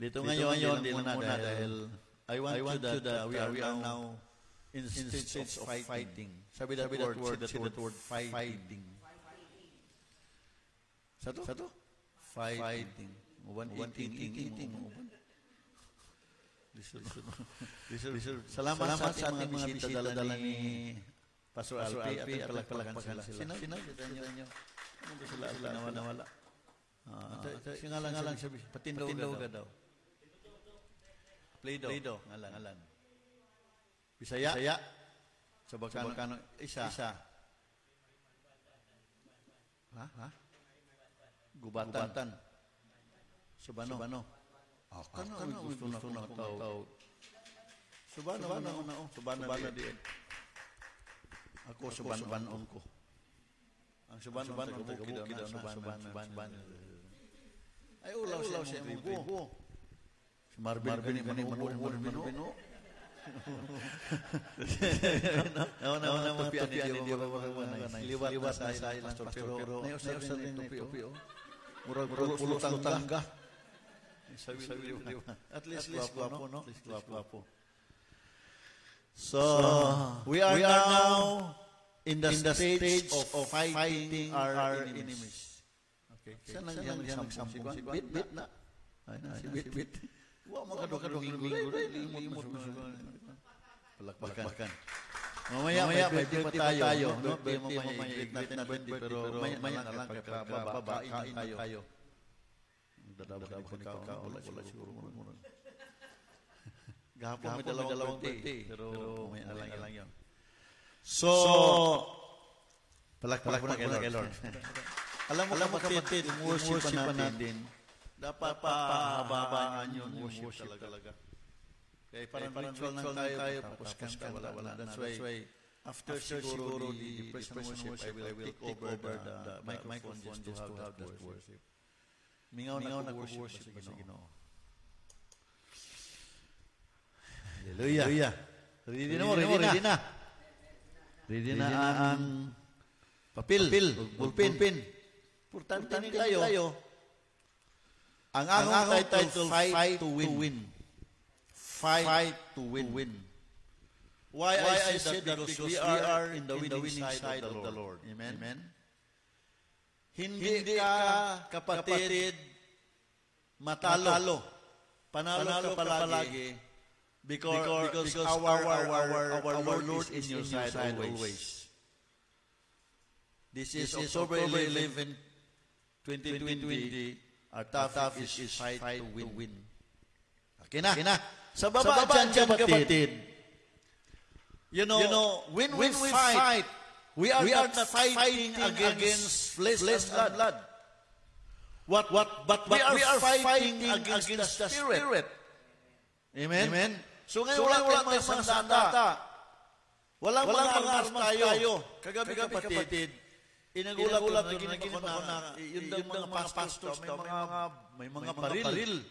Dito ngayon, di lang muna dahil I want you that we are now in stage of fighting. Sabi that word, fighting. Satu? Fighting. Eating. Salamat sa ating mga bisita dala ni Pastor Alpi at palakpakan sila. Sino? Ano sila nawala? Singalang sabi, Patindo ka daw. Playdo. Ngalan. Bisaya. Sa Bacano. Isa. Ha? Gubatan. Subano. Kano gusto na tao. Subano di. Ako subanon ko. Ang subano taga-Bukid daw na subano. Ay ulaw siya Ribo. Si Marvin Bino. Na tupian dia ba liwat na sa ilang pastor pero nausap din tupi. Murag pulo tangga. Sabi at least guwapo, no? Guwapo. So we are now in the stage of fighting our enemies. Okay. Saan lang yan nagsampung? Bit na. Ay na, si bit. Wa makadok linggo. Limot masugan. Palakpakan. Mamaya may birthday pa tayo. No? Mamaya i-greet natin na birthday. Pero mamaya na lang kababain tayo. Dadabak ko ikaw. Wala siguro muna. Gahapon may dalawang birthday. Pero mamaya na lang yun. So, palakpakan kay Lord. Alam mo kapatid, yung worship pa natin, dapat pahabaan yung worship talaga. Kaya parang ritual na tayo, tapos kanta, wala. That's why, After siguro the praise and worship, I will take over the microphone just to have that worship. Mingaw na worship sa Ginoo. Hallelujah. Ready na. Ready na ang papel, bulpin. Importante ni tayo. Ang akong title, Fight to Win. Fight to win. Why I said that because we are in the winning side of the Lord. Amen? Hindi ka, kapatid, matalo. Panalo ka palagi. Because our Lord is in your side always. This is October 11, 2020. Our topic is fight to win. Okay na. Sa baba dyan, kapatid. You know, when we fight, we are not fighting against flesh and blood. But we are fighting against the Spirit. Amen? So ngayon wala mga sandata. Walang mga armas tayo. Kagabi kapatid, inagulat ko na yung mga pastors, may mga baril.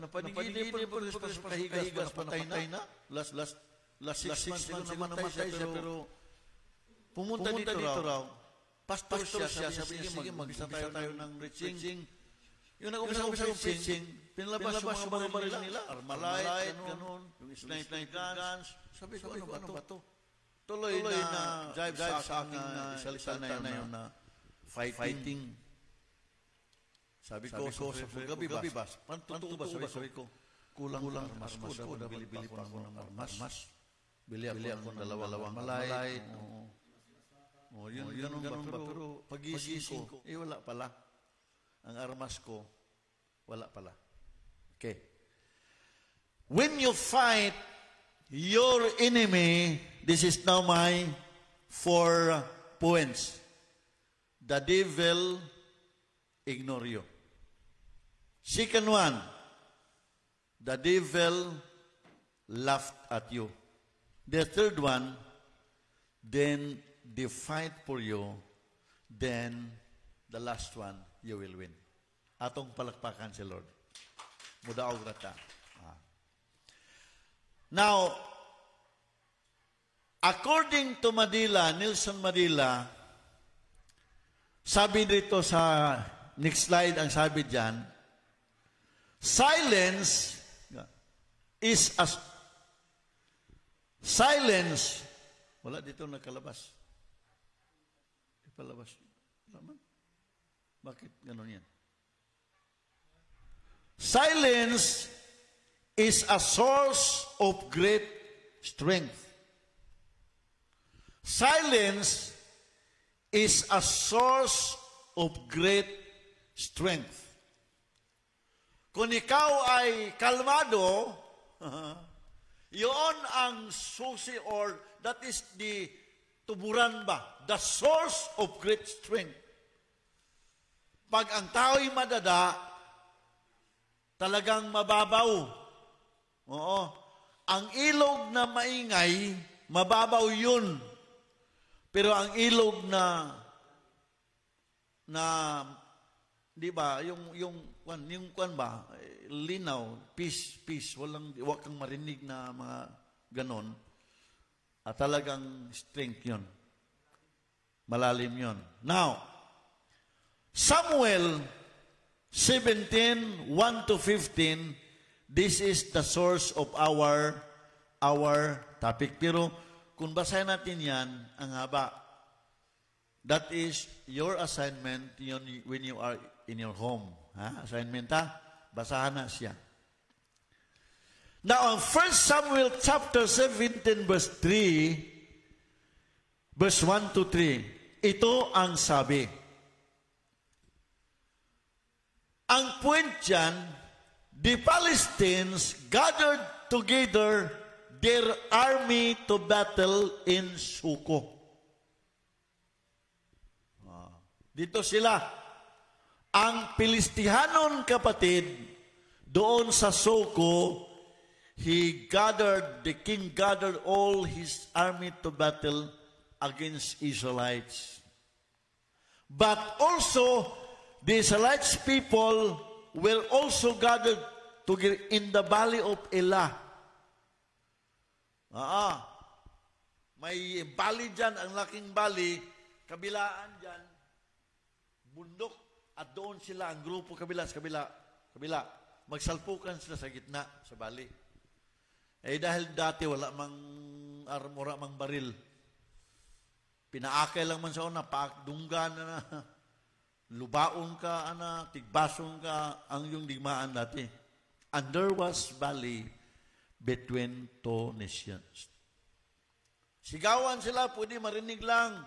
Napanigilip po sa kahigas, patay na. Last 6 months siguro namatay siya, pero pumunta dito raw. Pastor siya, sabi niya, sige, mag-umpisa tayo ng preaching. Yung nag-umpisa ng preaching, pinalabas yung mga baril nila, Armalite, ganun, yung sniper guns. Sabi ko, ano ba to? Tuloy na jive sa aking isalita na yun na fighting. Sabi ko, sa gabi ba? Totoo ba? Sabi ko, kulang armas ko. Bili pa ako ng armas. Bili ako ng dalawang malay. Yun ba? Pero pagising ko, wala pala. Ang armas ko, wala pala. Okay. When you fight your enemy, this is now my 4 points. The devil ignore you. Second one, the devil laughed at you. The third one, then they fight for you. Then the last one, you will win. Atong palakpakan si Lord. Mudaog rata. Now, according to Nelson Madila, sabi dito sa next slide, ang sabi dyan, silence, wala dito nakalabas. Ipalabas. Laman. Bakit ganun yan? Silence is a source of great strength. Silence is a source of great strength. Kung ikaw ay kalmado, yun ang susi or that is the tuburan ba? The source of great strength. Pag ang tao'y madada, talagang mababaw. Oo. Ang ilog na maingay, mababaw yun. Pero ang ilog na di ba, yung kwan ba, linaw, peace, wag kang marinig na mga ganon, at talagang strength yun. Malalim yun. Now, Samuel 17, 1-15, this is the source of our topic. Pero kung basahin natin yan, ang haba. That is your assignment when you are in your home. Assignment basahan na siya. Now, ang 1 Samuel chapter 17, verse 3, verse 1-3, ito ang sabi. Ang point dyan, the Palestinians gathered together their army to battle in Suko. Dito sila. Ang Pilistihanon, kapatid, doon sa Suko, the king gathered all his army to battle against Israelites. But also, the Israelites people were also gathered in the valley of Elah. May valley dyan, ang laking valley, kabilaan dyan, bundok, at doon sila, ang grupo kabila, magsalpukan sila sa gitna, sa valley. Dahil dati wala mang armora, mang baril. Pinaakay lang man sa una, paakdunggan na, lubaon ka, tigbason ka, ang yung digmaan dati. And there was valley between two nations. Sigawan sila, pwede marinig lang.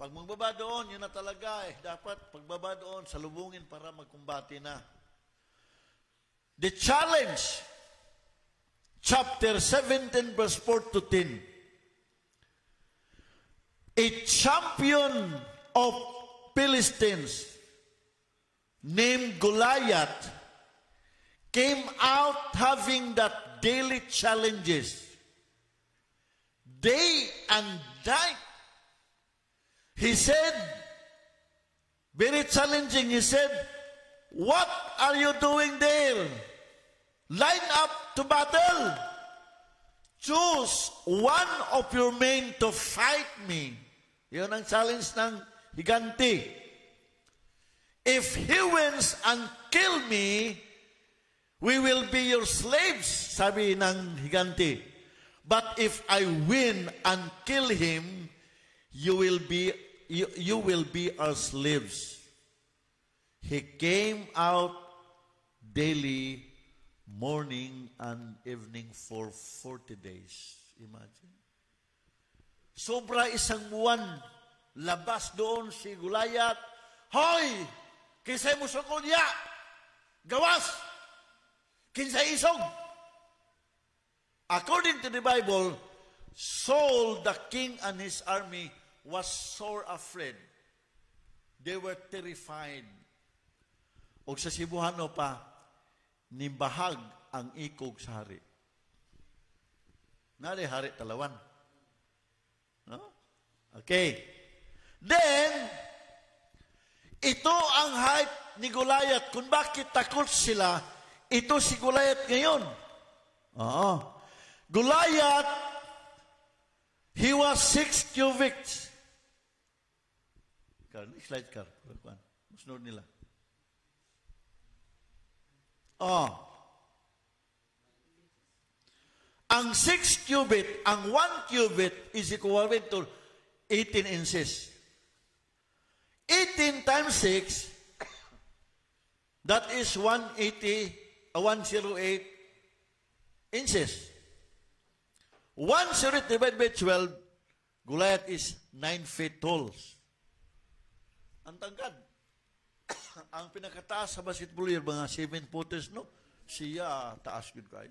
Pag magbaba doon, yun na talaga dapat pagbaba doon, salubungin para magkumbati na. The challenge, chapter 17, verse 4 to 10. A champion of Philistines named Goliath came out having that daily challenges, day and night. He said, very challenging, he said, "What are you doing there? Line up to battle. Choose one of your men to fight me." Yun ang challenge ng higanti. If he wins and kill me, we will be your slaves, sabi ng higanti. But if I win and kill him, you will be our slaves. He came out daily, morning and evening for 40 days. Imagine. Sobra isang buwan, labas doon si Goliath. Hoy! Kinsay mo sa kulya! Gawas! Kinsay isog! According to the Bible, Saul, the king and his army, was sore afraid. They were terrified. O sa Cebuano pa, nimbahag ang ikog sa hari. Nari hari talawan. No? Okay. Then, ito ang hype ni Goliath. Kung bakit takot sila, ito si Goliath ngayon. Goliath, he was 6 cubits. Next slide, Car. Masunod nila. Ang 6 cubit, ang 1 cubit is equivalent to 18 inches. 18 times 6, that is 108 inches. 108 divided by 12, Goliath is 9 feet tall. Ang tangkad. Ang pinakataas sa basketball yung mga 7 footers, no? Siya, taas yun kayo.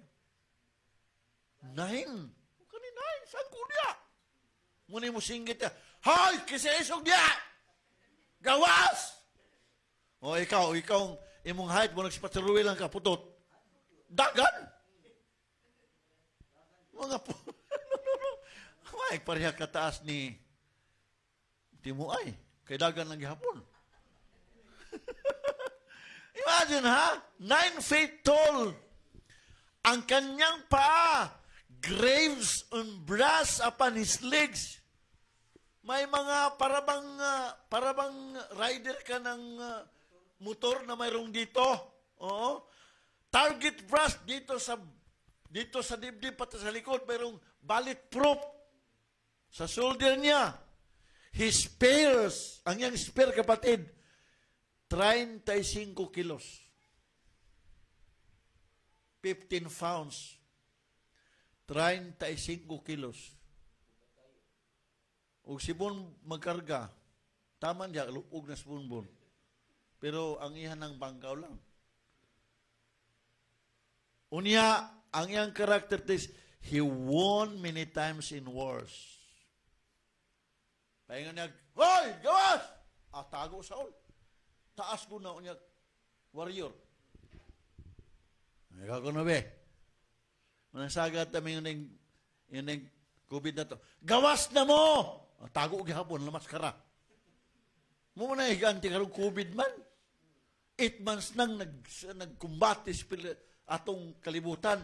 9. Kani 9, saan ko niya? Muna mo singgit niya, hoy, kisesog niya! Gawas! O ikaw, imong height mo nagsipasaruwi lang ka, putot. Dagan! Mga po, ay, pareha kataas ni Timuay. Kay dagan lang gihapon. Imagine ha? 9 feet tall. Ang kanyang paa, graves on brass upon his legs. May mga parabang rider ka ng motor na mayroong dito. Oo. Target brass dito sa dibdib pati sa likod, mayroong bulletproof sa shoulder niya. His spears, ang yang spear kapatid, 35 kilos. 15 pounds. 35 kilos. Ug sibon magkarga, taman diya, luog na sibon. Pero ang iyan ng bangkaw lang. Unya, ang iyang character is, he won many times in wars. Pahingan niya, hoy, gawas! Tago Saul. Taas ko na unya, warrior. Ikaw ko na be. Manasagad kami yun yung COVID na to. Gawas na mo! Tago gihapon, lamas kara. Mo na higanti karong COVID man. 8 months nang nagkumbati atong kalibutan.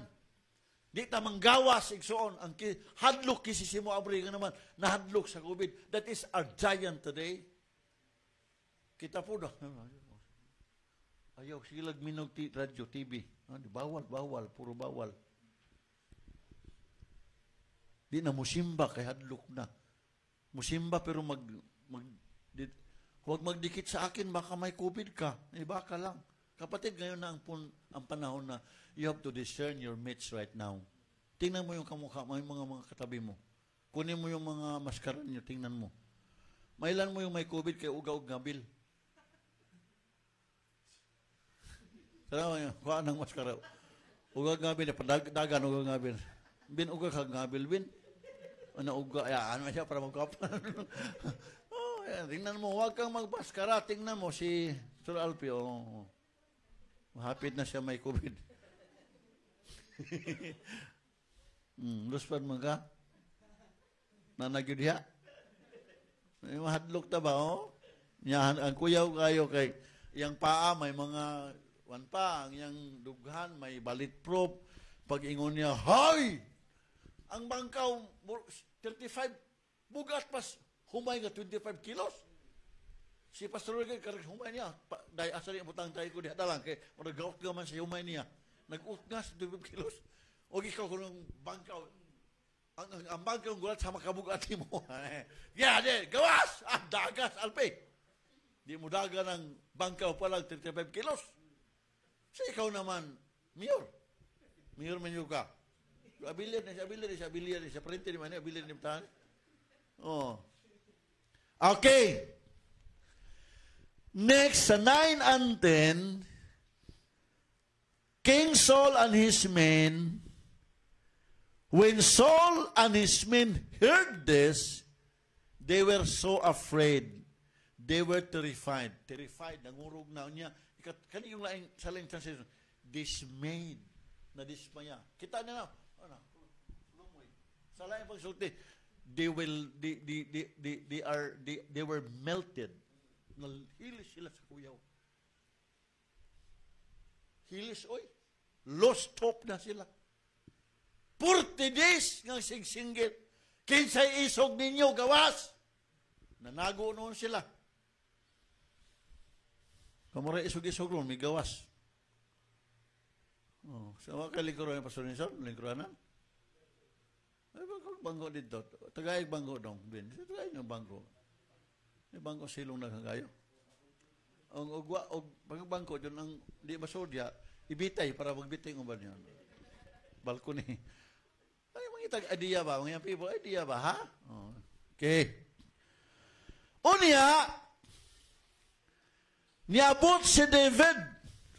Di ta manggawas igsoon ang hadlok kisisimo abri nga naman nahadlok sa COVID. That is our giant today. Kita po na. Ayaw silag minog radyo, TV. Bawal, puro bawal. Di na musimba kay hadlok na. Musimba pero huwag magdikit sa akin, baka may COVID ka. Baka lang. Kapatid, ngayon na ang panahon na you have to discern your mates right now. Tingnan mo yung kamukha, may mga katabi mo. Kunin mo yung mga maskara niyo, tingnan mo. Mailan mo yung may COVID kay ugaw gabil. Salamat niyo, kuha ng maskara. Ugaw gabil, dagan ugaw gabil. Bin ugaw kag gabil, bin. Ano ugaw, ano siya para magkapan. Tingnan mo, huwag kang magpaskara. Tingnan mo si Sir Alpi. Hapit na siya may COVID. Luspan mo ka? Nanagyod diha? Mahadlok ta ba, ang kuyaw kayo kay yang paa may mga pa, ang yang dughan may bulletproof. Pag ingon niya, hay! Ang bangkaw, 35, bugat pas. Humay nga 25 kilos. Si Pastor Roy kay humay niya. Dahil asali ang butang tayo ko diha dalang kay maragaot ka man sa humay niya. Nag-ut nga sa 25 kilos. O ikaw kung bangkaw. Ang bangkaw gulat sa makabugat mo. Yan, gawas! Dagas, Alpi. Di mo daga ng bangkaw pa lang 35 kilos. So ikaw naman, Mayor. Mayor ka. Abiliyar sa printer naman, abiliyar ni Matahan. Okay. Next, sa 9 and 10, King Saul and his men, when Saul and his men heard this, they were so afraid. They were terrified. Terrified, nangurog na niya. Kani yung laing, sa laing translation, dismayed, na dismaya. Kita na na, sa laing pagsulti, they were melted. Nalhilis sila sa kuyaw. Hilis, oy. Lost hope na sila. 40 days ng singsinggit. Kinsay isog ninyo, gawas. Nanago noon sila. Kamura isog-isog noon, may gawas. Sa mga kalingkuran yung Pastor Nison, lingkuranan. Ay, bangko dito. Tagayag bangko dong. Tagayag ng bangko. May bangko silong na kagayo. Ang pagbangko dyan, ang di masodya, ibitay para magbitay ng uban yan. Balkoni. Ay, mga idea ba? Mga people, idea ba, ha? Okay. Unya, niabot si David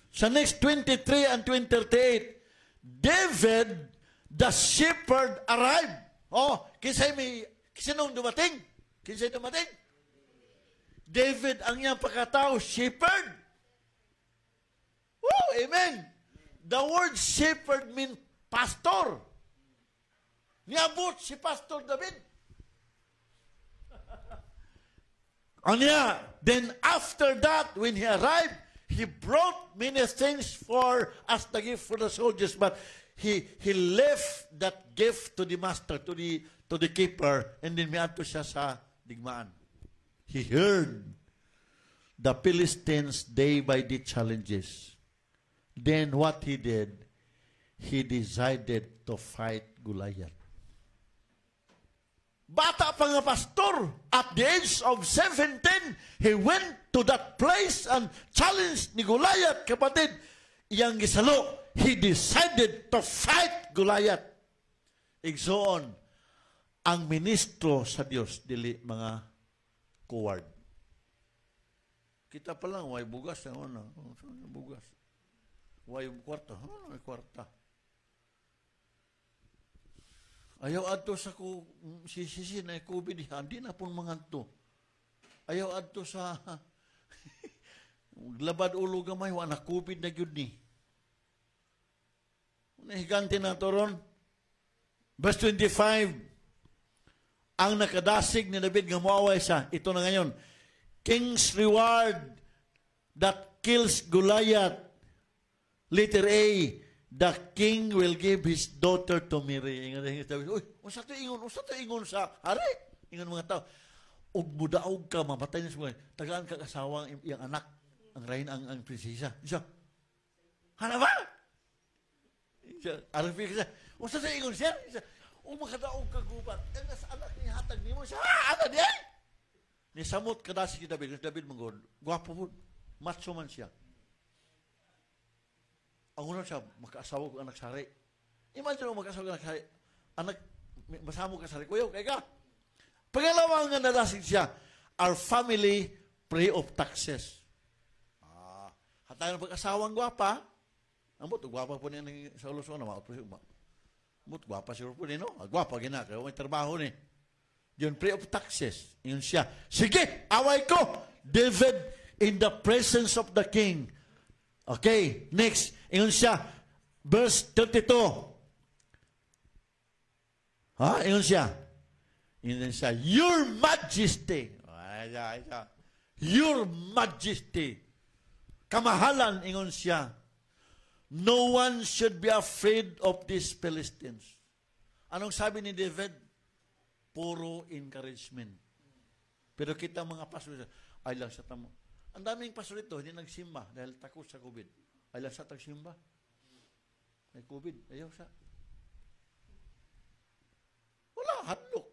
sa next 23 and 28. David, the shepherd, arrived. Sinong dumating? Kinsay dumating? David, ang iyang pagkatao, shepherd. Woo, amen. The word shepherd means pastor. Niabot si Pastor David. Then after that, when he arrived, he brought many things as the gift for the soldiers, but he left that gift to the master, to the keeper, and then miadto siya sa digmaan. He heard the Philistines day by day challenges. Then what he did, he decided to fight Goliath. Bata pa nga pastor, at the age of 17, he went to that place and challenged ni Goliath, kapatid. Iyang gisalo, he decided to fight Goliath. Igsoon, ang ministro sa Dios, dili mga coward. Kita pa lang, way bugas. Bugas. Way kwarta. May kwarta. Ayaw adto sa sisi na COVID, hindi na pong mga to. Ayaw adto sa labad ulo gamay, wala COVID na yun ni. Nahiganti na to ron, Verse 25, ang nakadasig ni David nga muaway siya. Ito na ngayon. King's reward that kills Goliath. Letter A, the king will give his daughter to Mary. Uy, unsa to ingon sa hari? Ingon mga tao. Ug mudaog ka, mamatay na siya. Tagaan ka kasawang iyang anak. Ang rain, ang prinsesa. Siya, hana ba? Alam ka siya, unsa to ingon siya? Makadaog ka gubat. Ang nasa anak ni hatag ni mo siya. Ano diyan? Ni samot kadasi si David. David mangod. Gwapo po. Macho man siya. Ang una siya, makaasawa ko anak sari. Imagine mo makaasawa ko anak sari. Anak, masamo ka sari. Kuya, kaya ka. Pangalawa nga nalasig siya, our family free of taxes. Hatayon ng pag-asawang gwapa. Ang buto, gwapa po niya sa ulos-ulos. Buto, gwapa siya po niya, no? Gwapa, ginaka. May trabaho ni. Yun, free of taxes. Yun siya. Sige, away ko. David in the presence of the king. Okay, next. Ingon siya, verse 32. Ingon siya. Ingon siya, Your Majesty. Your Majesty. Kamahalan, ingon siya. No one should be afraid of these Philistines. Anong sabi ni David? Puro encouragement. Pero kita mga pastor, ay lang sa tamo. Ang daming pastor ito, hindi nagsimba dahil takot sa COVID. Ay lang sa tagsimba. May COVID. Ayaw sa. Wala, hadlok.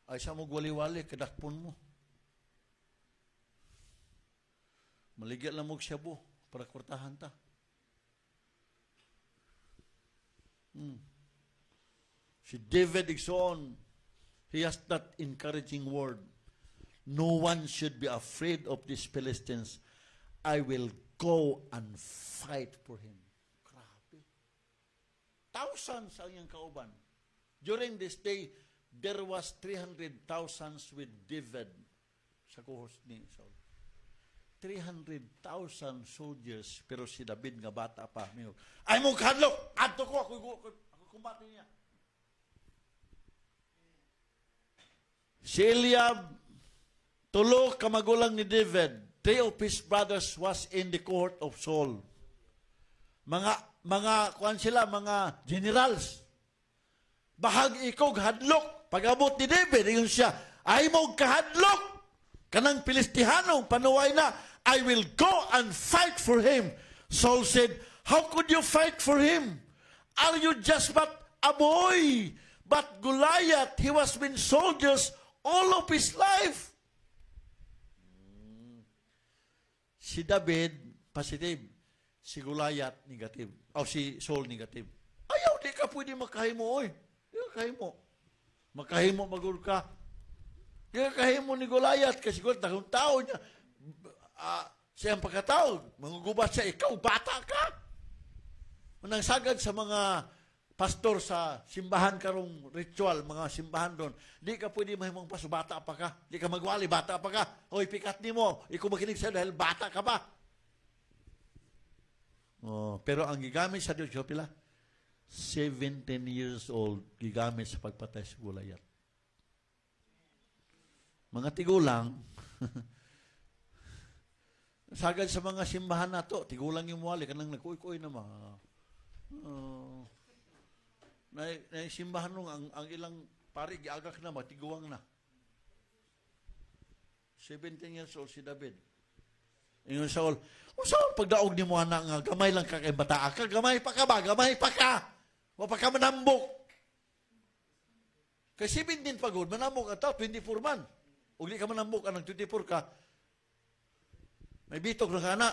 Ay sa mo wali-wali, kadakpon mo. Maligyan lang mo siyabo para kurtahan ta. Si David Igsoon, he has that encouraging word. No one should be afraid of these Philistines. I will go and fight for him. Grabe. Thousands ang iyang kauban. During this day, there was 300,000 with David sa kuhos ni Saul. 300,000 soldiers, pero si David nga bata pa. Ay mo kadlok! Adto ko! Ako kumbati niya. Si Eliab, tulo ka magulang ni David, 3 of his brothers was in the court of Saul. Kuan sila, mga generals. Bahag ikog hadlok. Pag-abot ni David, yun siya, ay mo kahadlok. Kanang Pilistihanong panuway na, I will go and fight for him. Saul said, how could you fight for him? Are you just but a boy? But Goliath, he was been soldiers all of his life. Si David, positive. Si Goliath, negative. O si Saul, negative. Ayaw, di ka pwede makahimo, oy. Di ka kahimo. Makahimo, magul ka. Di ka kahimo ni Goliath, kasi kung tao niya, siyang pagkatao, mangugubat siya, ikaw, bata ka. Manang sagad sa mga pastor sa simbahan karong ritual, mga simbahan doon, di ka pwede mahimong paso, bata pa ka. Di ka magwali, bata pa ka. Hoy, pikat ni mo, ikaw makinig sa'yo dahil bata ka pa. Pero ang gigamit sa Diyos, pila? 17 years old, gigamit sa pagpatay sa Goliath. Mga tigulang, sagad sa mga simbahan na to, tigulang yung muwali, kanang nagkuy-kuy na na simbahan nung ang ilang pari, giagak na, matiguang na. 17 years old si David. Ingon Saul, Saul, pagdaog ni mo anak nga, gamay lang ka kay bata ka, gamay pa ka ba? Gamay pa ka! Wa pa ka manambok. Kay 17 pagod, manambok ka 24 man. Ug di ka manambok ka ng 24 ka, may bitok na ka na.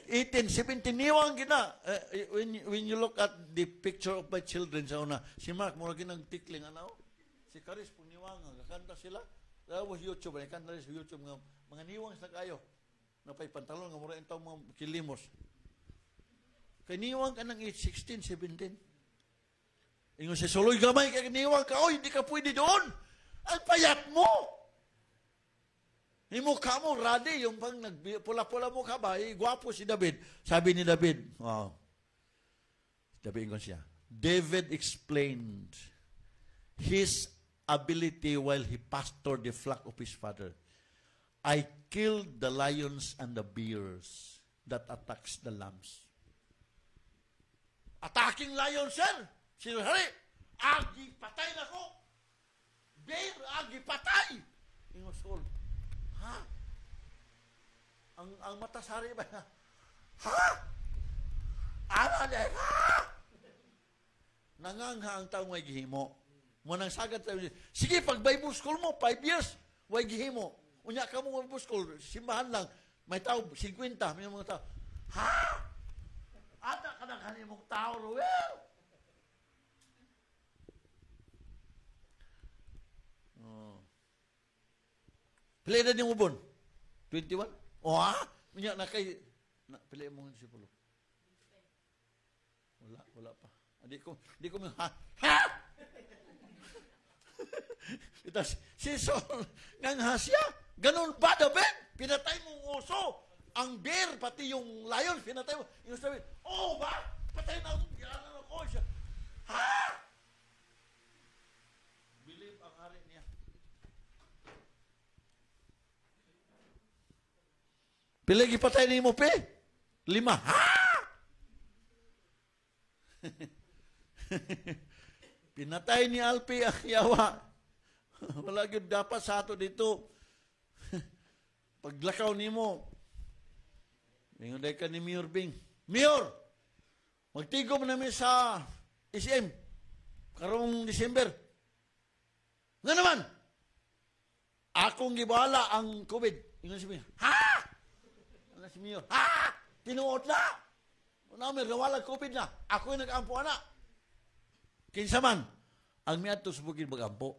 18, 17, niwang gina. When you look at the picture of my children sa una, si Mark, mura ginang tikling, si Karis, pong niwang, kakanta sila. That was YouTube, kanta rin sa YouTube, mga niwang sa kayo. Napay pantalon, nga mura yung taong mga kilimos. Kay niwang ka ng age 16, 17. Ingon si Soloy, gamay ka niwang ka, hindi ka pwede doon. Ang payat mo. Yung mukha mo, radi, yung pang pula-pula mo ka ba, gwapo si David. Sabi ni David, Sabihin ko siya, David explained his ability while he pastored the flock of his father. I killed the lions and the bears that attacks the lambs. Attacking lion, sir. Sino, hari, agi patay na ko. Bear, agi patay. Ingos ko, ha? Ang mata sari ba? Ha? Ano na? Ha? Nangangha ang taong may gihimo. Munang sagad tayo, sige, pag Bible school mo, 5 years, way gihimo. Unya ka mo Bible school, simbahan lang, may tao, 50, may mga tao, ha? Ata ka na kanimong tao, Ruel? Oh. Pili na niyo mo, Bon? 21? O ha? Unya na kay, pili mo ng disipulo. Wala pa. Di ko ha? Ha? Itas, si Saul, ngang hasya, ganun ba, David? Pinatay mong uso. Ang bear, pati yung lion, pinatay mo. Yung sabi, oh ba? Patay na ako siya. Ha? Believe ang hari niya. Pilagi patay ni mo, pe? 5. Ha? Pinatay ni Alpi ang yawa. Wala yun dapat sa ato dito. Paglakaw ni mo, ngayon dahil ka ni Mayor Bing. Mayor! Magtigom namin sa SM. Karong December. Nga naman! Akong gibala ang COVID. Ingon si Mayor. Ha? Ano si Mayor? Ha? Tinuot na! Namin, nawala COVID na. Ako yung nag-ampo na. Kinsa man, ang miyato subugin mag-ampo.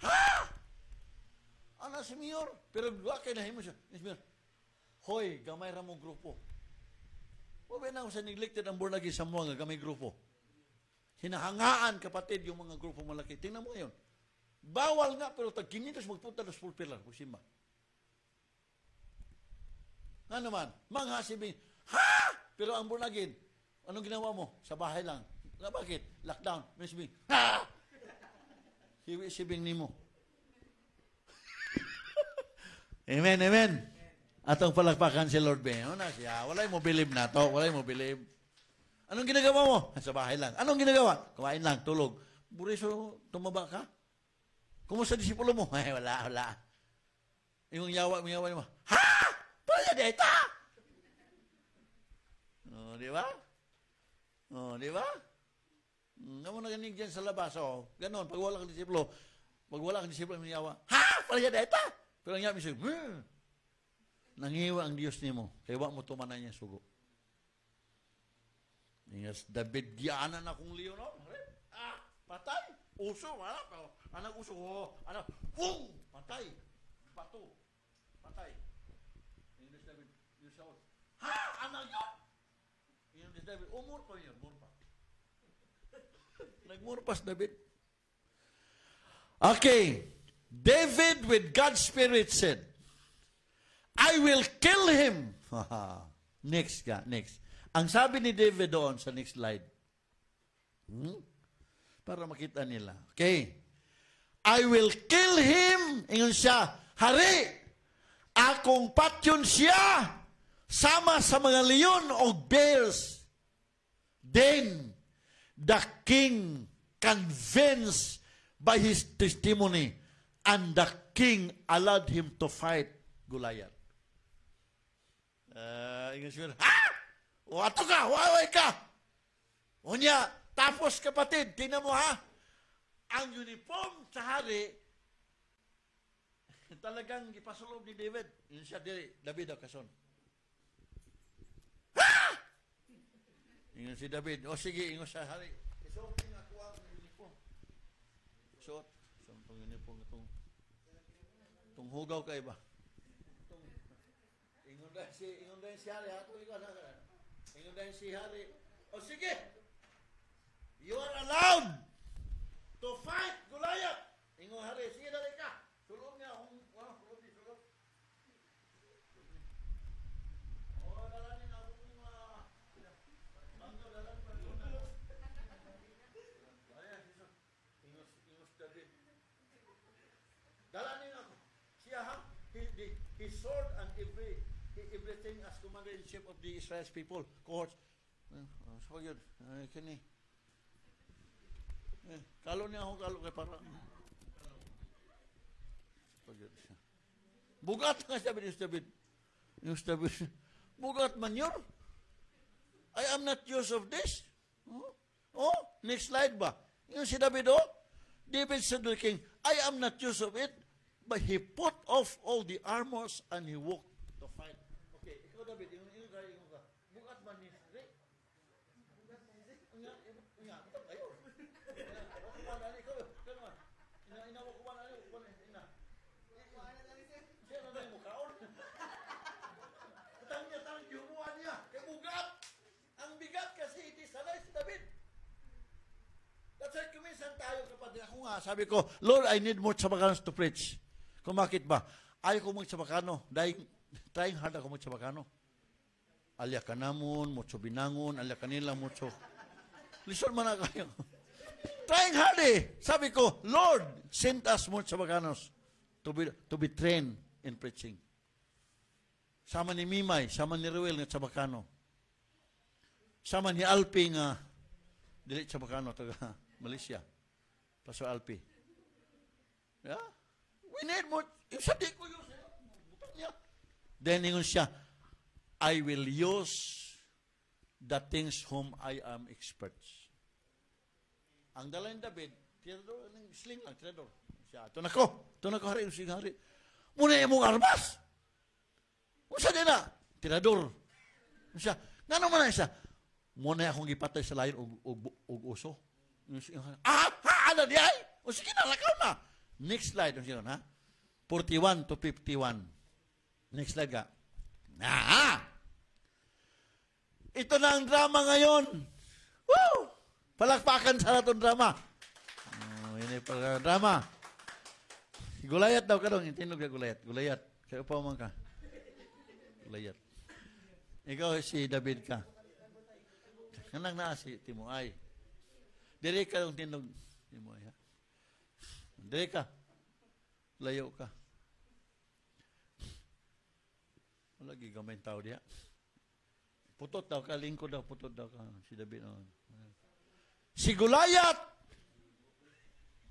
Ha? Ano si Mayor? Pero wala kayo nahimo siya. Si Mayor, hoy, gamay ra mong grupo. Huwag na ako sa neglected ang born again sa mga gamay grupo. Hinahangaan, kapatid, yung mga grupo malaki. Tingnan mo ngayon. Bawal nga, pero tag-kinitos magpunta na sa pulpilar. Kusimba. Nga naman, mga sibing, ha? Pero ang born again, anong ginawa mo? Sa bahay lang. Na bakit? Lockdown. May sibing, ha? Sibing ni mo. Amen, amen. Atong palakpakan si Lord Ben. Ano na siya? Walay mo believe na to. Walay mo believe. Anong ginagawa mo? Sa bahay lang. Anong ginagawa? Kumain lang, tulog. Buriso, tumaba ka? Kumusta disipulo mo? Ay, wala. Yung yawa mo. Ha? Pala deta? Oh, di ba? Oh, di ba? Naman na ganing dyan sa labas. Oh, ganon. Pag wala kang disipulo, may yawa. Ha? Pala deta? Pero ang yawa, misig, nangiwa ang Diyos ni mo. Kaya wak mo tumanan niya sugo. Ingas, David, gianan akong leon. Patay. Uso, wala. Anak uso. Anak, boom! Patay. Bato. Patay. Ingas, David, yung Saul. Ha? Anak yun? Ingas, David, umur pa yun. Murpa. Nagmurpas, David. Okay. David, with God's Spirit, said, I will kill him. Next. Ang sabi ni David doon sa next slide, para makita nila. Okay. I will kill him. Ingon siya, hari, akong patyon siya, sama sa mga leon o bears. Then, the king convinced by his testimony, and the king allowed him to fight Goliath. Ingon siya, ha? Wato ka, waway ka. Unya, tapos kapatid, tingnan mo ha, ang uniform sa hari, talagang ipasulob ni David. Yun siya, David o kason. Ha? Ingon si David, o sige, ingon sa hari. Isuot nga kuha ang uniform. Isuot itong uniform, itong hugaw kayo ba? Ingon dahil si hari, hato ikaw na. Ingon dahil si hari, o sige, you are allowed to fight Goliath. Ingon hari, sige dali ka. Sulong niya, sulong. O, dalanin akong siya, ha? His sword and everything as commander-in-chief of the Israel's people. Cohorts. So yun. Kini. Kalo niya ako, kalo kay para. So yun siya. Bugat nga sabi ni David. Yung David. Bugat man yun. I am not used of this. Oh, next slide ba? Yung si David, David said to the king, I am not used of it, but he put off all the armors and he walked to fight. Okay, ikaw David, yung ka. Bukat man ni Rick. Bukat man ni Rick. Nga, ayaw. Kumanan, ikaw. Kano man. Inawa kumanan, ina. Siya na yung mukhaon. Katang niya, yumuan niya. Kaya bugat. Ang bigat kasi hindi sanay si David. That's why kuminsan tayo kapatid. Ako nga, sabi ko, Lord, I need more Chabakanos to preach. Kung bakit ba? Ayaw ko mag-Chabakano. Trying hard ako mag-Chabakano. Alya ka namon, mucho binangon, alya kanila, mucho. Listen man na kayo. Trying hard Sabi ko, Lord, send us more Chabakanos to be trained in preaching. Sama ni Mimay, sama ni Ruel nga Chabakano. Sama ni Alpi nga dili Chabakano, taga Malaysia. Pastor Alpi. Yeah? We need more. Yung sabi ko yun, butang niya. Then ingon siya, I will use the things whom I am experts. Ang dala ni David, tirador, sling lang, tirador. Siya, ito na ko, hari, usig hari. Muna yung mong armas. Musa din na, tirador. Siya, nga naman na siya, muna akong ipatay sa layon og uso. Ano di ay? O sige na, lakaw na. Next slide, ha? 41 to 51. Next slide ka. Ito na ang drama ngayon. Woo! Palakpakan sa natong drama. Ini pala drama. Gulayat daw ka dong. Intinog ka Gulayat. Gulayat. Kaya pa man ka. Gulayat. Ikaw si David ka. Kanang na si Timoay. Dire ka dong tinog. Timoay ha. Dire ka. Layo ka. Wala gigamay tao diya. Putot daw ka, lingkod daw, putot daw ka. Si David. Si Gulayat!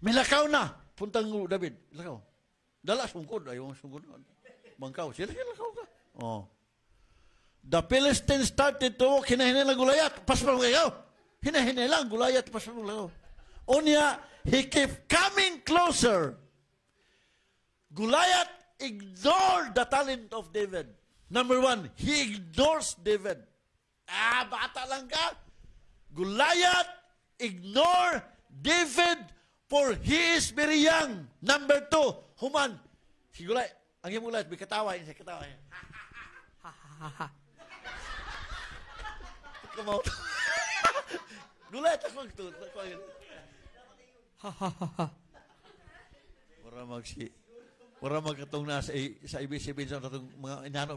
Milakaw na. Puntang David. Milakaw. Dala, sungkod. Ayaw ang sungkod. Bangkaw. Sila ka. Oh. The Philistines started to walk. Hinahinilang Gulayat. Pasmal mo kayo. Hinahinilang Gulayat. Pasmal mo kayo. Unya, he kept coming closer. Goliath ignored the talent of David. Number one, he ignores David. Bata lang ka. Goliath ignore David for he is very young. Number two, human. Si Goliath, ang iyong Goliath, may katawa. Siya katawa. Kumaut. Goliath, ako ito. Para magkatong na sa ibig-ibig sa mga inano.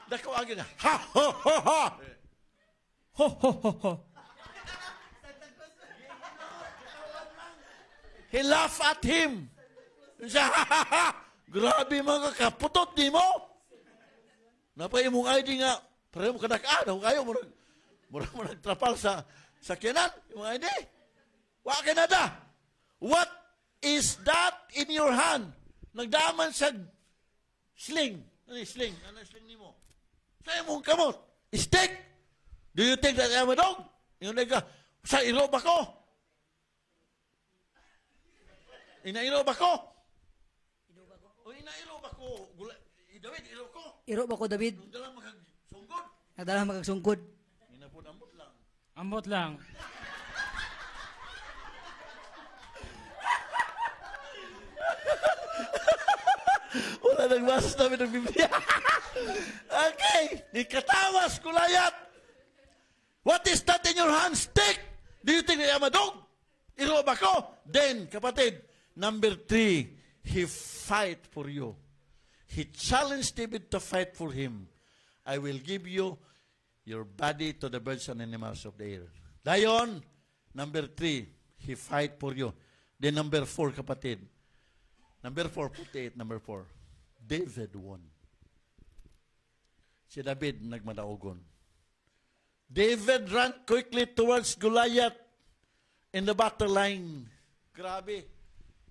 Dako agad na. Ha! Ho! Ho! Ho! Ho! Ho! Ho! Ho! He laughed at him. Siya, ha! Ha! Ha! Grabe mga kaputot di mo. Napay mong ID nga. Para mo kanak-ano. Kayo mo nagtrapal sa sakyanan. Yung ID. Wa ka na da. What is that in your hand? Nagdaman sa sling. Ano yung sling? Ano yung sling ni mo? Sa'yo mong kamot. Stick. Do you think that I'm a dog? Yung nagka, sa iro ba ko? Inairo ba ko? O inairo ba ko? David, iro ko? Iro ba ko, David? Nagdalang magagsungkod. Nagdala magagsungkod. Inapod-ambot lang. Ambot lang. Wala nagbasa namin ng Biblia. Okay. Ikatawas, Gulayat. What is that in your hand? Stick. Do you think I am a dog? Iro ba ko? Then, kapatid, number 3, he fight for you. He challenged David to fight for him. I will give you your body to the birds and animals of the air. Lion, number 3, he fight for you. Then number 4, kapatid, Number 4, 48, number 4. David won. Si David nagmadaogon. David ran quickly towards Goliath in the battle line. Grabe.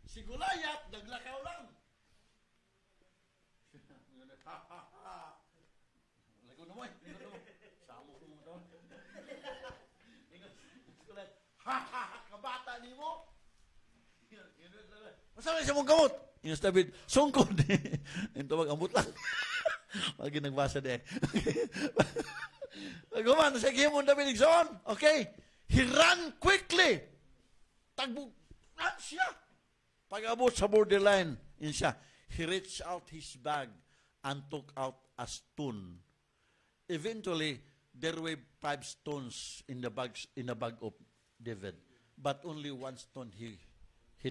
Si Goliath, naglakaw lang. Lago na mo eh. Samo ko mo doon. Kabata ni mo. Masama siya mong kamot. Yung David, sungkod. Ito mag-ambot lang. Lagi nagbasa de. Guman, sa gihimon David Igsoon. Okay. He ran quickly. Tagbog. Ran siya. Pag-abot sa borderline, yun siya. He reached out his bag and took out a stone. Eventually, there were 5 stones in the bag of David. But only 1 stone he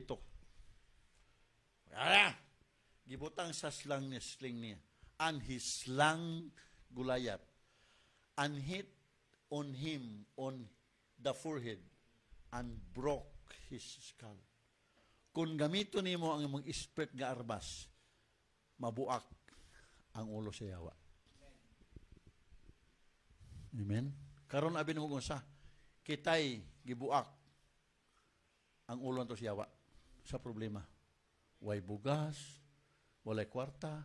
took. Gibutang sa sling niya. And he slang Goliath and hit on him on the forehead and broke his skull. Kung gamito nimo ang imong spirit nga arbas, mabuak ang ulo sa yawa. Amen. Karon abi nimo sa kitay gibuak ang ulo nto sa yawa sa problema. Way bugas, walay kwarta,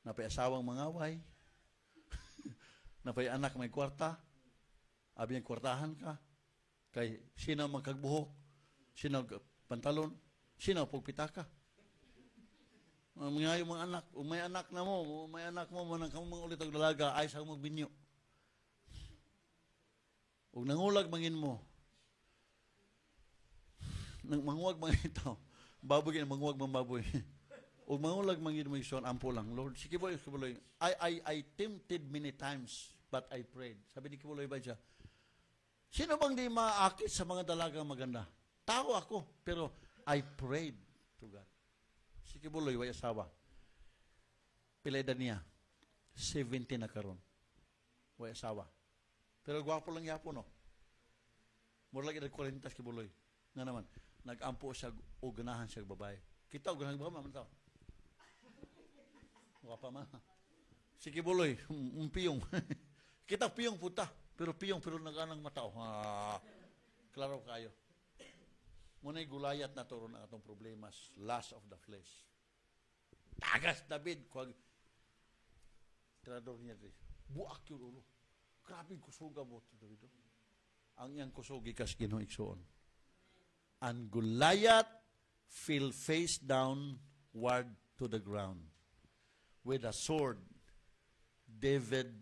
napay asawang mangaway, napay anak may kwarta, abi ang kwartahan ka, kay sino magkagbuhok, sino pantalon, sino pagpitaka. Mga yung mga anak, may anak mo, manang kamo mga ulit ang dalaga, ay sa magbinyo. Huwag nangulag mangin mo, nang manguwag mangin ito, baboy ka manguwag mang baboy. O mangulag mangin mo ison, ampo lang. Lord, si Kibuloy, I tempted many times, but I prayed. Sabi ni Kibuloy ba siya, sino bang di maakit sa mga dalagang maganda? Tao ako, pero I prayed to God. Si Kibuloy, way asawa. Pilay niya, 70 na karon. Way asawa. Pero gwapo lang yapo, no? Mura lagi nag-40 Kibuloy. Nga naman, nag-ampo siya o ganahan siya babae. Kita o ganahan babae, man tao. Wapa man. Si Kibuloy, piyong. Kita piyong puta, pero nag-anang matao. Klaro kayo. Muna'y Goliath na to ron ang atong problemas. Lust of the flesh. Tagas David. Tirador niya rin. Buak yung ulo. Grabe kusuga mo. David. Ang iyang kusugi kas ginoiksoon. And Goliath fell face downward to the ground. With a sword, David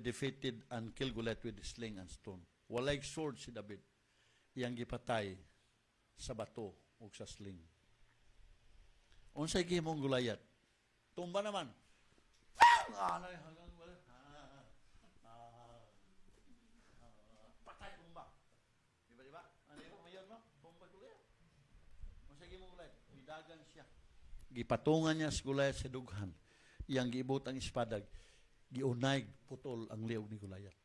defeated and killed Goliath with sling and stone. Walay sword si David. Iyang gipatay sa bato o sa sling. Unsay gihimong Goliath? Tumba naman. Patay tumba. Diba? Ano yun? Mayon no? Tumba Goliath. Unsay gihimong Goliath? Bidagan siya. Gipatungan niya sa Goliath sa dughan. Iyang giibot ang espadag. Giunay putol ang liog ni Goliath.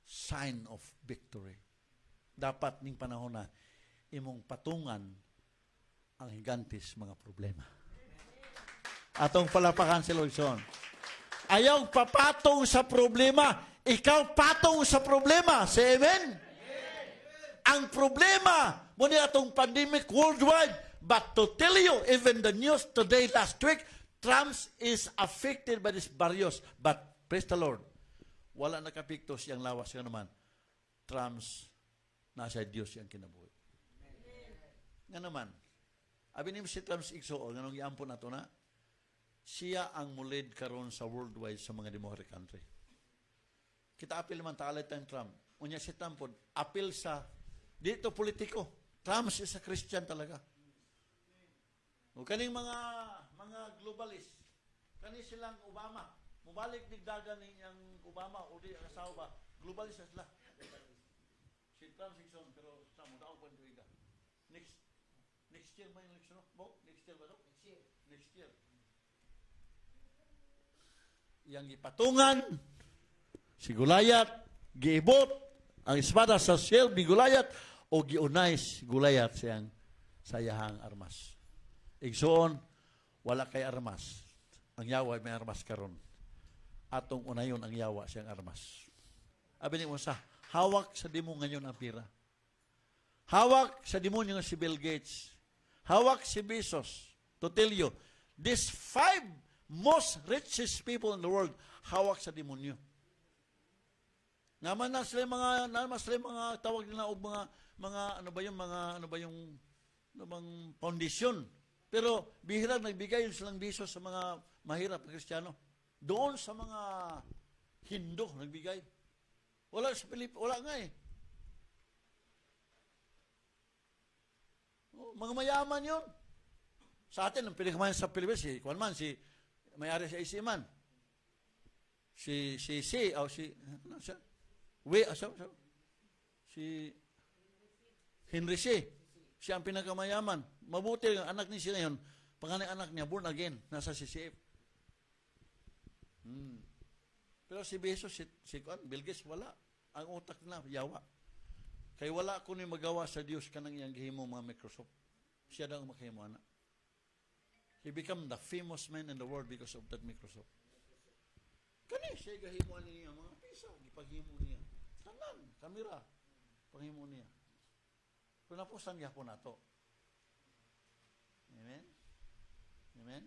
Sign of victory. Dapat ning panahon na imong patungan ang higantis mga problema. Atong palapakan si Lordson. Ayaw papatong sa problema. Ikaw patong sa problema. Say amen? Ang problema muna atong pandemic worldwide. But to tell you, even the news today, last week, Trump is affected by this barrios. But praise the Lord, wala nakapiktos yung lawas nga naman. Trump's nasa Diyos yung kinabuhi. Nga naman, abinim si Trump's igsoon, nga nung iampo na to na, siya ang mulid karon sa worldwide sa mga democratic country. Kita apil naman taalit ang Trump. Unya si Trump po, apil sa, dito politiko. Trump is a Christian talaga. O kaning mga globalist, kani silang Obama, mubalik digdagan niyang Obama o di ang asawa ba, globalist na sila. Si Trump Sixon, pero sa mo daw pa ito Next year ba yung election? Bo? Next year ba ito? Next year. Yang gipatungan, si Goliath, giibot, ang espada sa shield ni Goliath, o giunay si Goliath siyang sa iyahang armas. Igsoon, wala kay armas. Ang yawa may armas karon. Atong unayon ang yawa siyang armas. Abi ni mo sa hawak sa dimo ngayon ang pira. Hawak sa demonyo nga si Bill Gates. Hawak si Bezos. To tell you, these 5 most richest people in the world, hawak sa demonyo. Naman na sila mga tawag nila og mga ano ba yung foundation. Pero bihira nagbigay silang Bezos sa mga mahirap na Kristiyano. Doon sa mga Hindu nagbigay. Wala sa wala nga eh. Mga mayaman yun. Sa atin, ang pinakamayan sa Pilipinas, si may-ari sa Isiman. Si Henry C. Siya ang pinakamayaman. Mabuti ang anak niya siya ngayon, panganay anak niya, born again, nasa CCF. Pero si Bezos, Bill Gates, wala. Ang utak na, yawa. Kaya wala ko ni magawa sa Diyos kanang iyang gihimo mga Microsoft. Siya daw ang makahimo na. He became the famous man in the world because of that Microsoft. Kani siya gahimo niya mga piso, gipaghimo niya. Tanan, kamera, paghimo niya. Pero napusan niya po na to. Amen? Amen?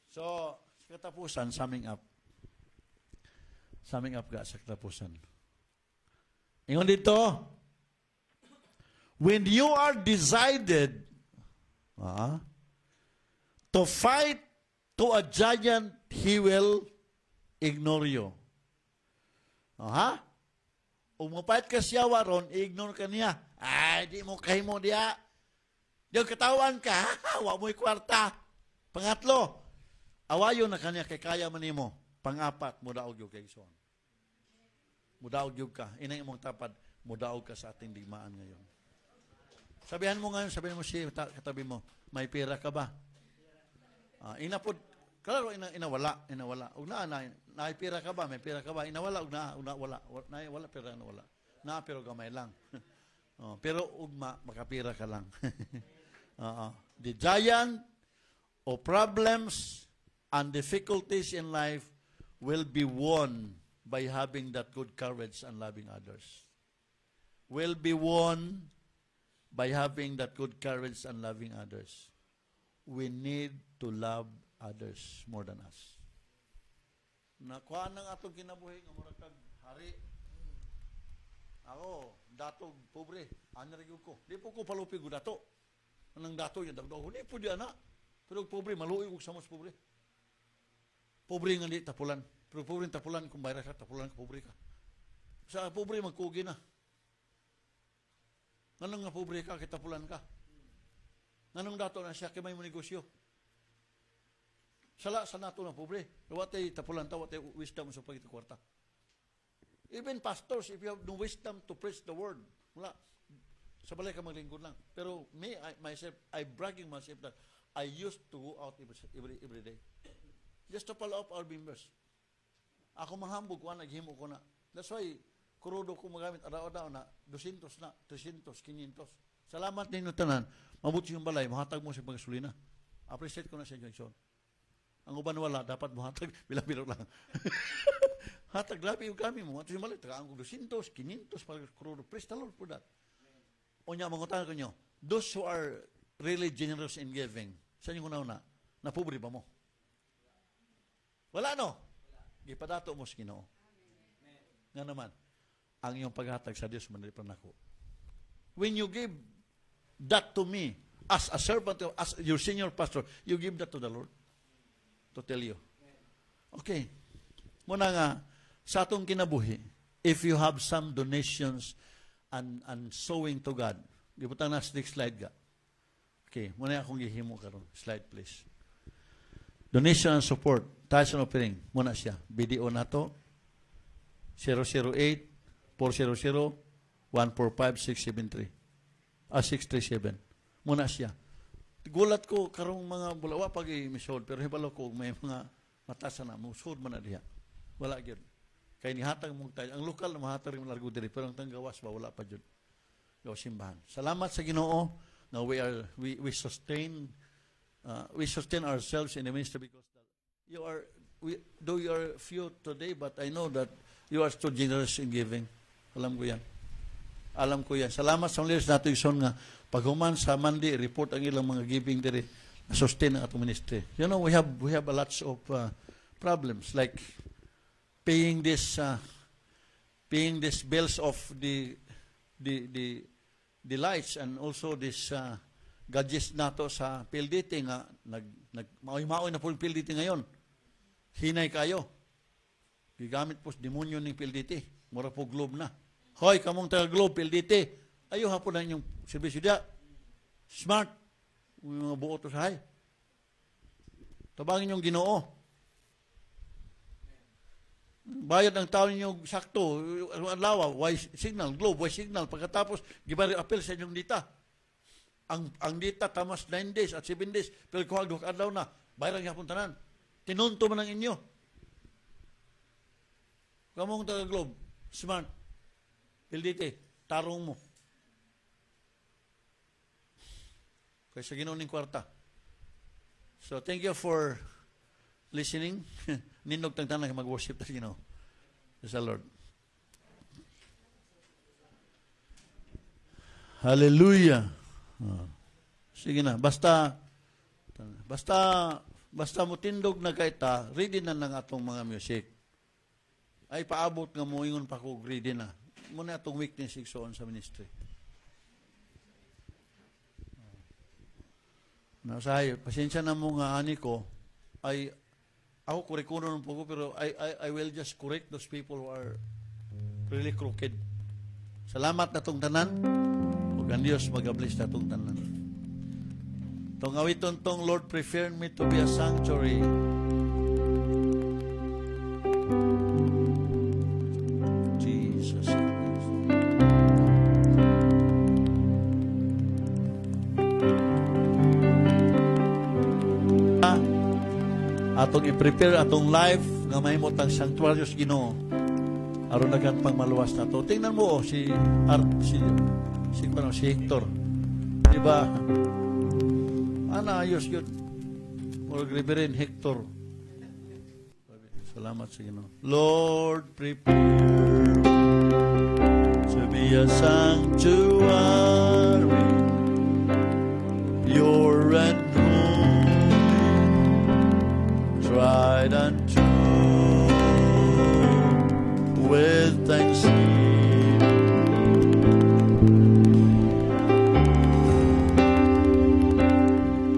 So, sa katapusan, summing up. Summing up ka sa katapusan. Ingon dito, when you are decided to fight to a giant, he will ignore you. Kung mapait ka siya waron, i-ignore ka niya. Ay, di mo kahimo diya. Di katawan ka, wa mo'y kwarta. Pangatlo, awayo na kanya kay kaya man nimo. Pangapat, mudaog yung kay son. Mudaog yung ka. Inang imong tapad, mudaog ka sa ating digmaan ngayon. Sabihan mo ngayon, sabihin mo siya, katabi mo, may pera ka ba? Inapod, klaro, inawala. Ug na pera ka ba? May pera ka ba? Inawala, wala. Wala pera, wala. Na, pero gamay lang. Pero ugma, makapira ka lang. The giant of problems and difficulties in life will be won by having that good courage and loving others. Will be won by having that good courage and loving others. We need to love others more than us. Nakuha ng atong kinabuhi ng murag kag hari. Ako, datog, pobre, anarigyo ko. Di po ko palupig ko dato. Anang dato yung dagdaw. Di po di ana. Pero pobre, maluoy ko sa mas pobre. Pobre nga di tapulan. Pero pobre tapulan, kung bayra ka, tapulan ka, pobre ka. Sa pobre, magkugi na. Nganong nga pobre ka, kitapulan ka. Nganong dato na siya, kay may negosyo. Sala sa nato na pobre. Watay tapulan ta, watay wisdom sa pagkita. Even pastors, if you have no wisdom to preach the word, wala. Sa balay ka maglingkod lang. Pero me, myself, I bragging myself that I used to go out every day. Just to follow up our members. Ako manghambog ko, naghimo ko na. That's why, kurudo ko magamit araw-araw na 200 na, 300, 500. Salamat ninyo tanan. Mabuti yung balay, mahatag mo sa pagkasulina. Appreciate ko na sa Johnson. Ang uban wala, dapat mahatag, bilang-bilang lang. Hatag labi yung kami mo. At yung balay, tagaan ko 200, 500, pagkakurudo. Praise the Lord for that. O niya, mangutangan ko nyo, those who are really generous in giving, saan yung una-una? Napobre ba mo? Wala no? Gipadato mo sa Ginoo. Nga naman, ang iyong paghatag sa Diyos, manalipan ako. When you give that to me, as a servant, as your senior pastor, you give that to the Lord. To tell you. Okay. Muna nga, sa atong kinabuhi, if you have some donations and sowing to God, gibutang na next slide ka. Okay, muna akong gihimo karon. Slide please. Donation and support. Tithes and offering. Muna siya. BDO na to. 008-400-145-673. 637. Muna siya. Gulat ko karong mga bulawa pag i-mishold. Pero hibalo ko may mga matasa na. Musod man na diha. Wala gyud. Kaya nihatag mong tayo. Ang lokal na mahatag rin largo diri. Pero ang tanggawas ba, wala pa dyan. Gawa simbahan. Salamat sa Ginoo. Now we sustain ourselves in the ministry because though you are few today, but I know that you are so generous in giving. Alam ko yan. Salamat sa leaders nato ison nga paghuman sa Monday report ang ilang mga giving diri sustain ang atong ministry. You know, we have a lots of problems like paying this bills of the lights and also this gadgets nato sa PLDT nga maoy na po PLDT ngayon. Hinay kayo. Gigamit po demonyo ng PLDT. Mura po globe na. Hoy, kamong taga globe PLDT. Ayo hapon na inyong serbisyo dia. Smart. Mga buo to sa hay. Tabangin yung Ginoo. Bayad ang tao ninyo sakto. Lawa, Y signal, globe, Y signal. Pagkatapos, gibari apel sa inyong dita. Ang dita, tamas 9 days at 7 days. Pero kung agdok adlaw na, bayarang yapon tanan. Tinunto man ang inyo. Kamong taga globe, smart. PLDT, tarong mo. Kaysa Ginoo ning kwarta. So, thank you for listening. Ninog tagtanang mag-worship ta Ginoo. Sa Lord. Hallelujah. Sige na, basta mo tindog na kay ta, ready na ng atong mga music. Ay paabot nga mo ingon pa ko ready na. Muna atong weakness igsoon sa ministry. Nasahay, pasensya na mo nga ani ko, ay ako kurikuno ng po ko, pero I will just correct those people who are really crooked. Salamat na tong tanan. Huwag ang Diyos mag-bless na tong tanan. Tong awiton tong Lord prepared me to be a sanctuary. Jesus Christ. Atong i-prepare atong life nga mahimot ang sanctuaryos Ginoo aron nagan pang maluwas na to. Tingnan mo si Hector. Di ba? Ana ayos yun. Or Reverend Hector. Salamat sa Ginoo. Lord, prepare to be a sanctuary, pure and tried and true, with thanksgiving.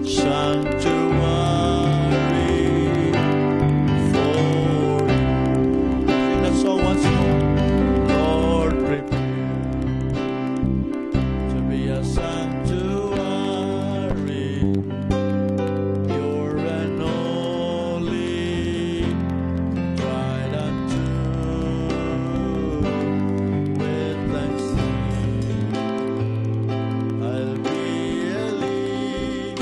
Sanctuary for you. Sing that song once more. Lord, prepare to be a sanctuary, pure and holy, tried and true, with thanksgiving. I'll be a living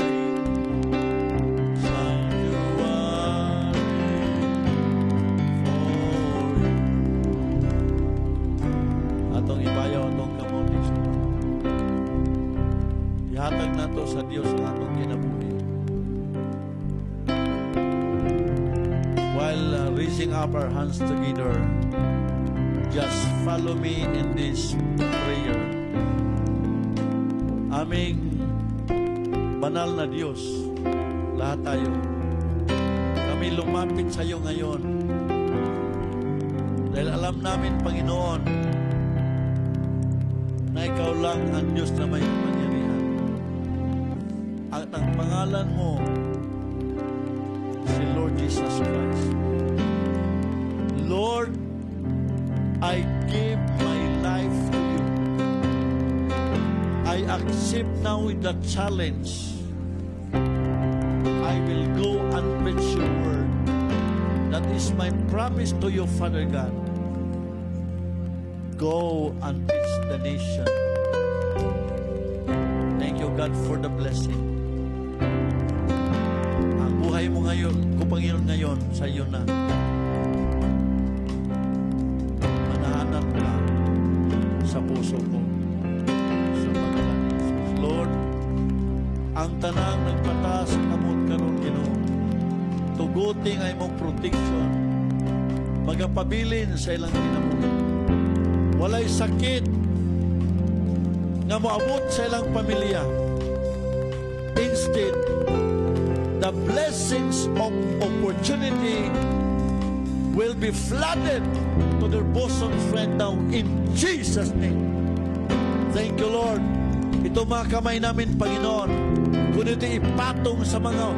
sanctuary for you. Atong ibayaw atong kamotis. Ihatag nato sa Dios ang atong kinabuhi. While raising up our hands together, just follow me in this prayer. Aming banal na Diyos, lahat tayo, kami lumapit sa iyo ngayon dahil alam namin, Panginoon, na ikaw lang ang Diyos na may kapangyarihan. At ang pangalan mo, si Lord Jesus Christ. Lord, I give my life to you. I accept now the challenge. I will go and preach your word. That is my promise to you, Father God. Go and teach the nation. Thank you, God, for the blessing. Ang buhay mo ngayon, kung Panginoon ngayon, sa iyo na. Manahanap ka sa puso ko. Sa pangalan ni Jesus. Lord, ang tanang nagpataas sa kamot karon Ginoo. Tuguting ay mong protection. Magapabilin sa ilang kinabuhi. Walay sakit nga moabot sa ilang pamilya. Instead, the blessings of opportunity will be flooded to their bosoms right now in Jesus' name. Thank you, Lord. Ito mga kamay namin, Panginoon, kung ito ipatong sa mga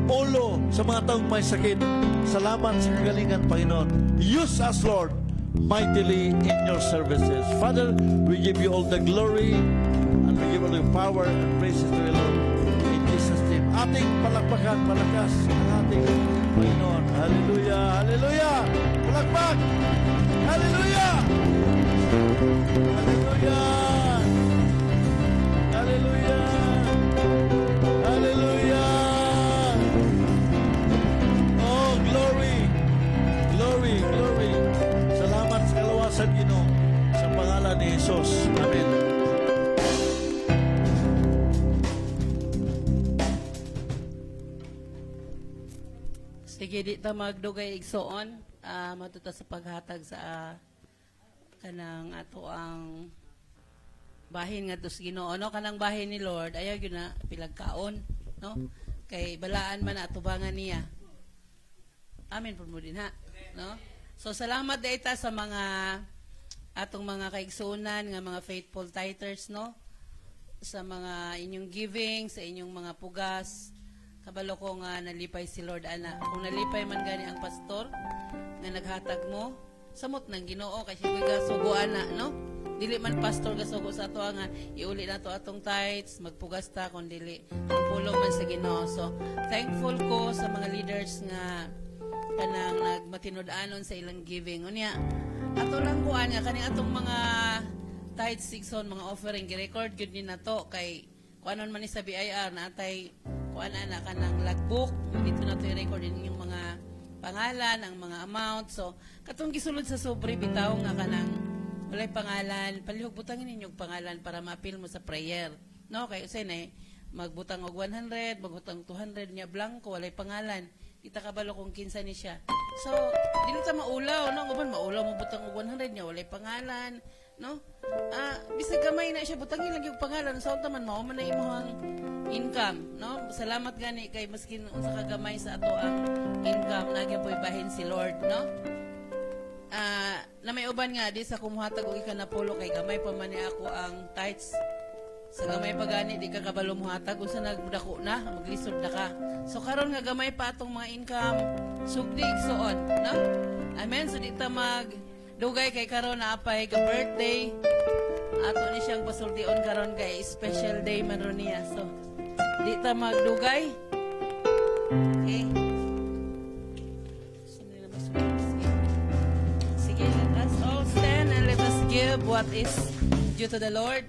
ulo, sa mga taong may sakit. Salamat sa kagalingan, Panginoon. Use us, Lord, mightily in your services. Father, we give you all the glory and we give all the power and praises to you, Lord. In Jesus' name. Ating palakpakan, malakas ang ating Panginoon. Hallelujah! Hallelujah! Palakpak! Hallelujah! Hallelujah! Hallelujah! Hallelujah! Oh, glory! Glory! Glory! Salamat sa kalawasan, Ginoo, sa pangalan ni Jesus. Amen. Sige, di ta magdugay igsoon, matuta sa paghatag sa kanang ato ang bahin nga tos Ginoo, no? Kanang bahin ni Lord, ayaw yun na pilagkaon, no? Kay balaan man atubangan niya. Amen po mo din, ha? No? So, salamat data sa mga atong mga kaigsunan, nga mga faithful tithers, no? Sa mga inyong giving, sa inyong mga pugas. Kabalo ko nga nalipay si Lord, ana. Kung nalipay man gani ang pastor, nga naghatag mo, samot ng Ginoo, kasi ko'y gasugo, ana, no? Dili man pastor gasugo sa ato nga, iuli na to atong tithes, magpugas ta, kung dili, ang pulong man sa Ginoo. So, thankful ko sa mga leaders nga kanang nagmatinud-anon sa ilang giving. Unya, ato lang kuan nga kaning atong mga tithes sigson, mga offering gi-record gyud ni nato kay kuanon man ni sa BIR na atay kuan ana kanang logbook, dito na to i-record yung mga pangalan, ang mga amount. So, katong gisulod sa sobre bitaw nga kanang walay pangalan, palihog butangin ninyo pangalan para ma-appeal mo sa prayer. No, kay usay na magbutang og 100, magbutang 200 nya blanco, walay pangalan. Kita kabalo kung kinsa ni siya. So, dili ta maulaw, no? Uban maulaw mo butang og 100 nya walay pangalan, no? Bisag gamay na siya butangin lang yung pangalan sa unta man mao man na imong income, no? Salamat gani kay maskin unsa ka gamay sa ato ang income nagya po'y bahin si Lord, no? Na may uban nga di sa kumuhatag og ika na polo kay gamay pa man ni ako ang tithes. Sa gamay pa gani di ka kabalo muhatag unsa nagdako na maglisod na ka. So karon nga gamay pa atong mga income sugdi igsuon, no? Amen. So di ta mag dugay kay karon na apay ka birthday. Ato ni siyang pasultion karon kay special day man ron niya. So di ta magdugay. Okay. Sige, let us all stand and let us give what is due to the Lord.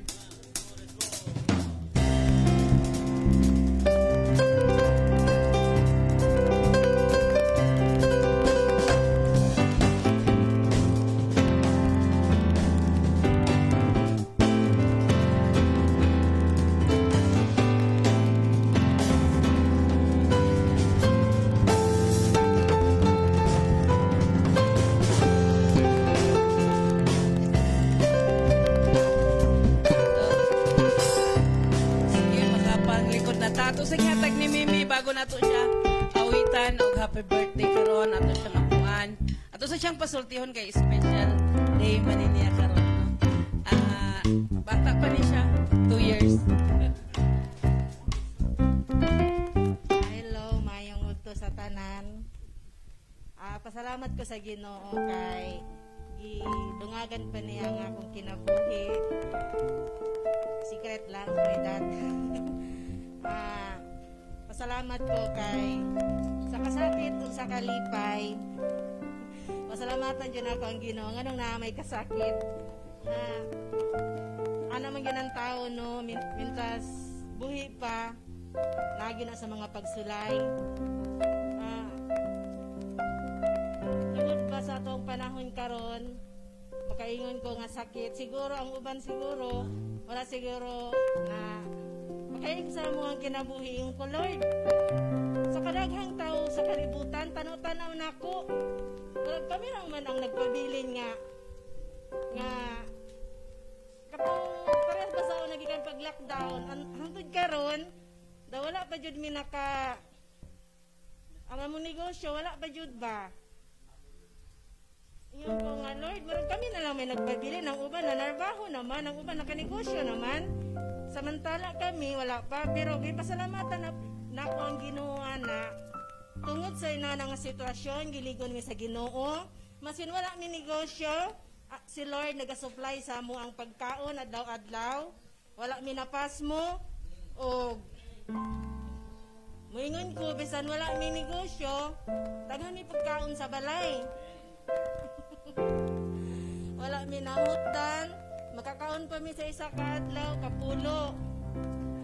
Ato sa hatag ni Mimi bago nato siya awitan og happy birthday karon ato siyang akuan. Ato sa siyang pasultihon kay special day man niya karon. Bata pa ni siya, 2 years. Hello, mayong udto sa tanan. Pasalamat ko sa Ginoo kay gidungagan pa niya nga akong kinabuhi. Secret lang kay that. Pasalamat ko kay sa kasakit o sa kalipay. Pasalamatan dyan ako ang Ginoo nganong na may kasakit. Ano man yun ang tao, no? Mintas buhi pa, lagi na sa mga pagsulay. Tungod pa sa atong panahon karon, makaingon ko nga sakit. Siguro ang uban siguro, wala siguro na Daig sa mga kinabuhi ko, Lord. Sa kadaghang tao sa kalibutan, tanaw-tanaw na ako. Kami lang man ang nagpabilin nga katong parehas ba sa nagikan pag-lockdown, hangtod karon, da wala pa jud mi naka ang among negosyo, wala pa jud ba? Iyon ko nga, Lord, marag kami na lang may nagpabili, ng uban na narbaho naman, ng uban nakanegosyo naman. Samantala kami, wala pa, pero pasalamatan na ko ang Ginoo na tungod sa ina nga sitwasyon, giligon mi sa Ginoo. Masin wala mi negosyo, si Lord nagasupply sa mo ang pagkaon adlaw-adlaw. Wala mi napas mo, o muingon ko, bisan wala mi negosyo, daghan mi pagkaon sa balay. Wala mi nahutdan, makakaon pa mi sa isa ka adlaw, kapulo.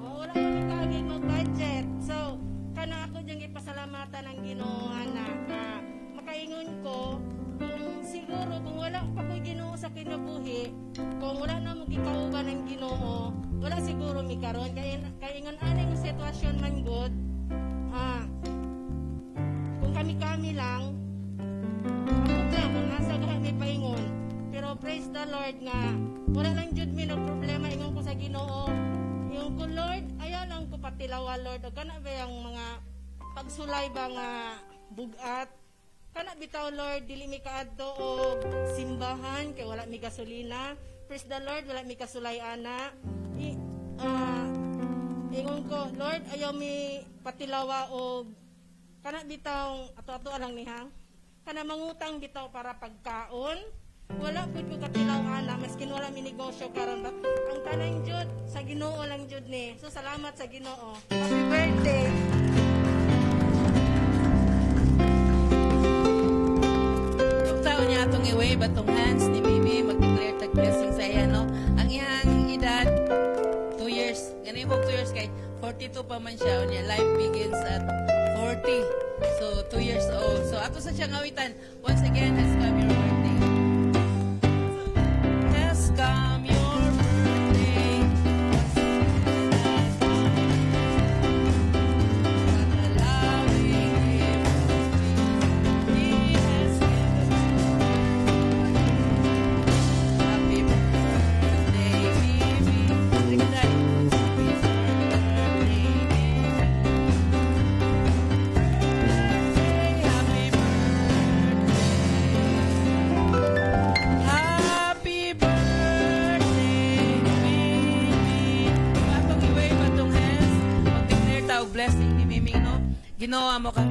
O, wala kami kaagay mag-budget. So, kana ako diyang ipasalamatan ng Ginoo na makaingon ko, kung siguro, kung wala pa ko Ginoo sa kinabuhi, kung wala na mo gikauban ng Ginoo, wala siguro mi karon. Kaya ingon aning sitwasyon man good, kung kami lang, kung nasa gaha may paingon. Pero praise the Lord nga, wala lang jud mi ng problema, ingon ko sa Ginoo. Yung ko, Lord, ayaw lang ko patilawa, Lord. O kana ba yung mga pagsulay ba nga bugat? Kana bitaw, Lord, dili mi kaadto og simbahan kay wala mi gasolina. Praise the Lord, wala mi kasulay ana. Ingon ko, Lord, ayaw mi patilawa og kana bitaw ato-ato lang niha. Kana mangutang bitaw para pagkaon. Wala pud ko katilaw ana maskin wala mi negosyo karon. Ang tanang jud sa Ginoo lang jud ni. So salamat sa Ginoo. Happy birthday. Taon niya atong i-wave atong hands ni Mimi mag-declare tag blessing sa iya, no? Ang iyang edad 2 years. Ganun mo 2 years kay 42 pa man siya. Unya life begins at 40. So 2 years old. So ato sa siyang awitan. Once again, has come your birthday. Has come your birthday. Allowing him he has given. Happy birthday, Mimi. Happy birthday, Happy birthday, Mimi. Atong i-wave atong hands. Mag-declare tao blessing ni Mimi, no? Ginawa mo kang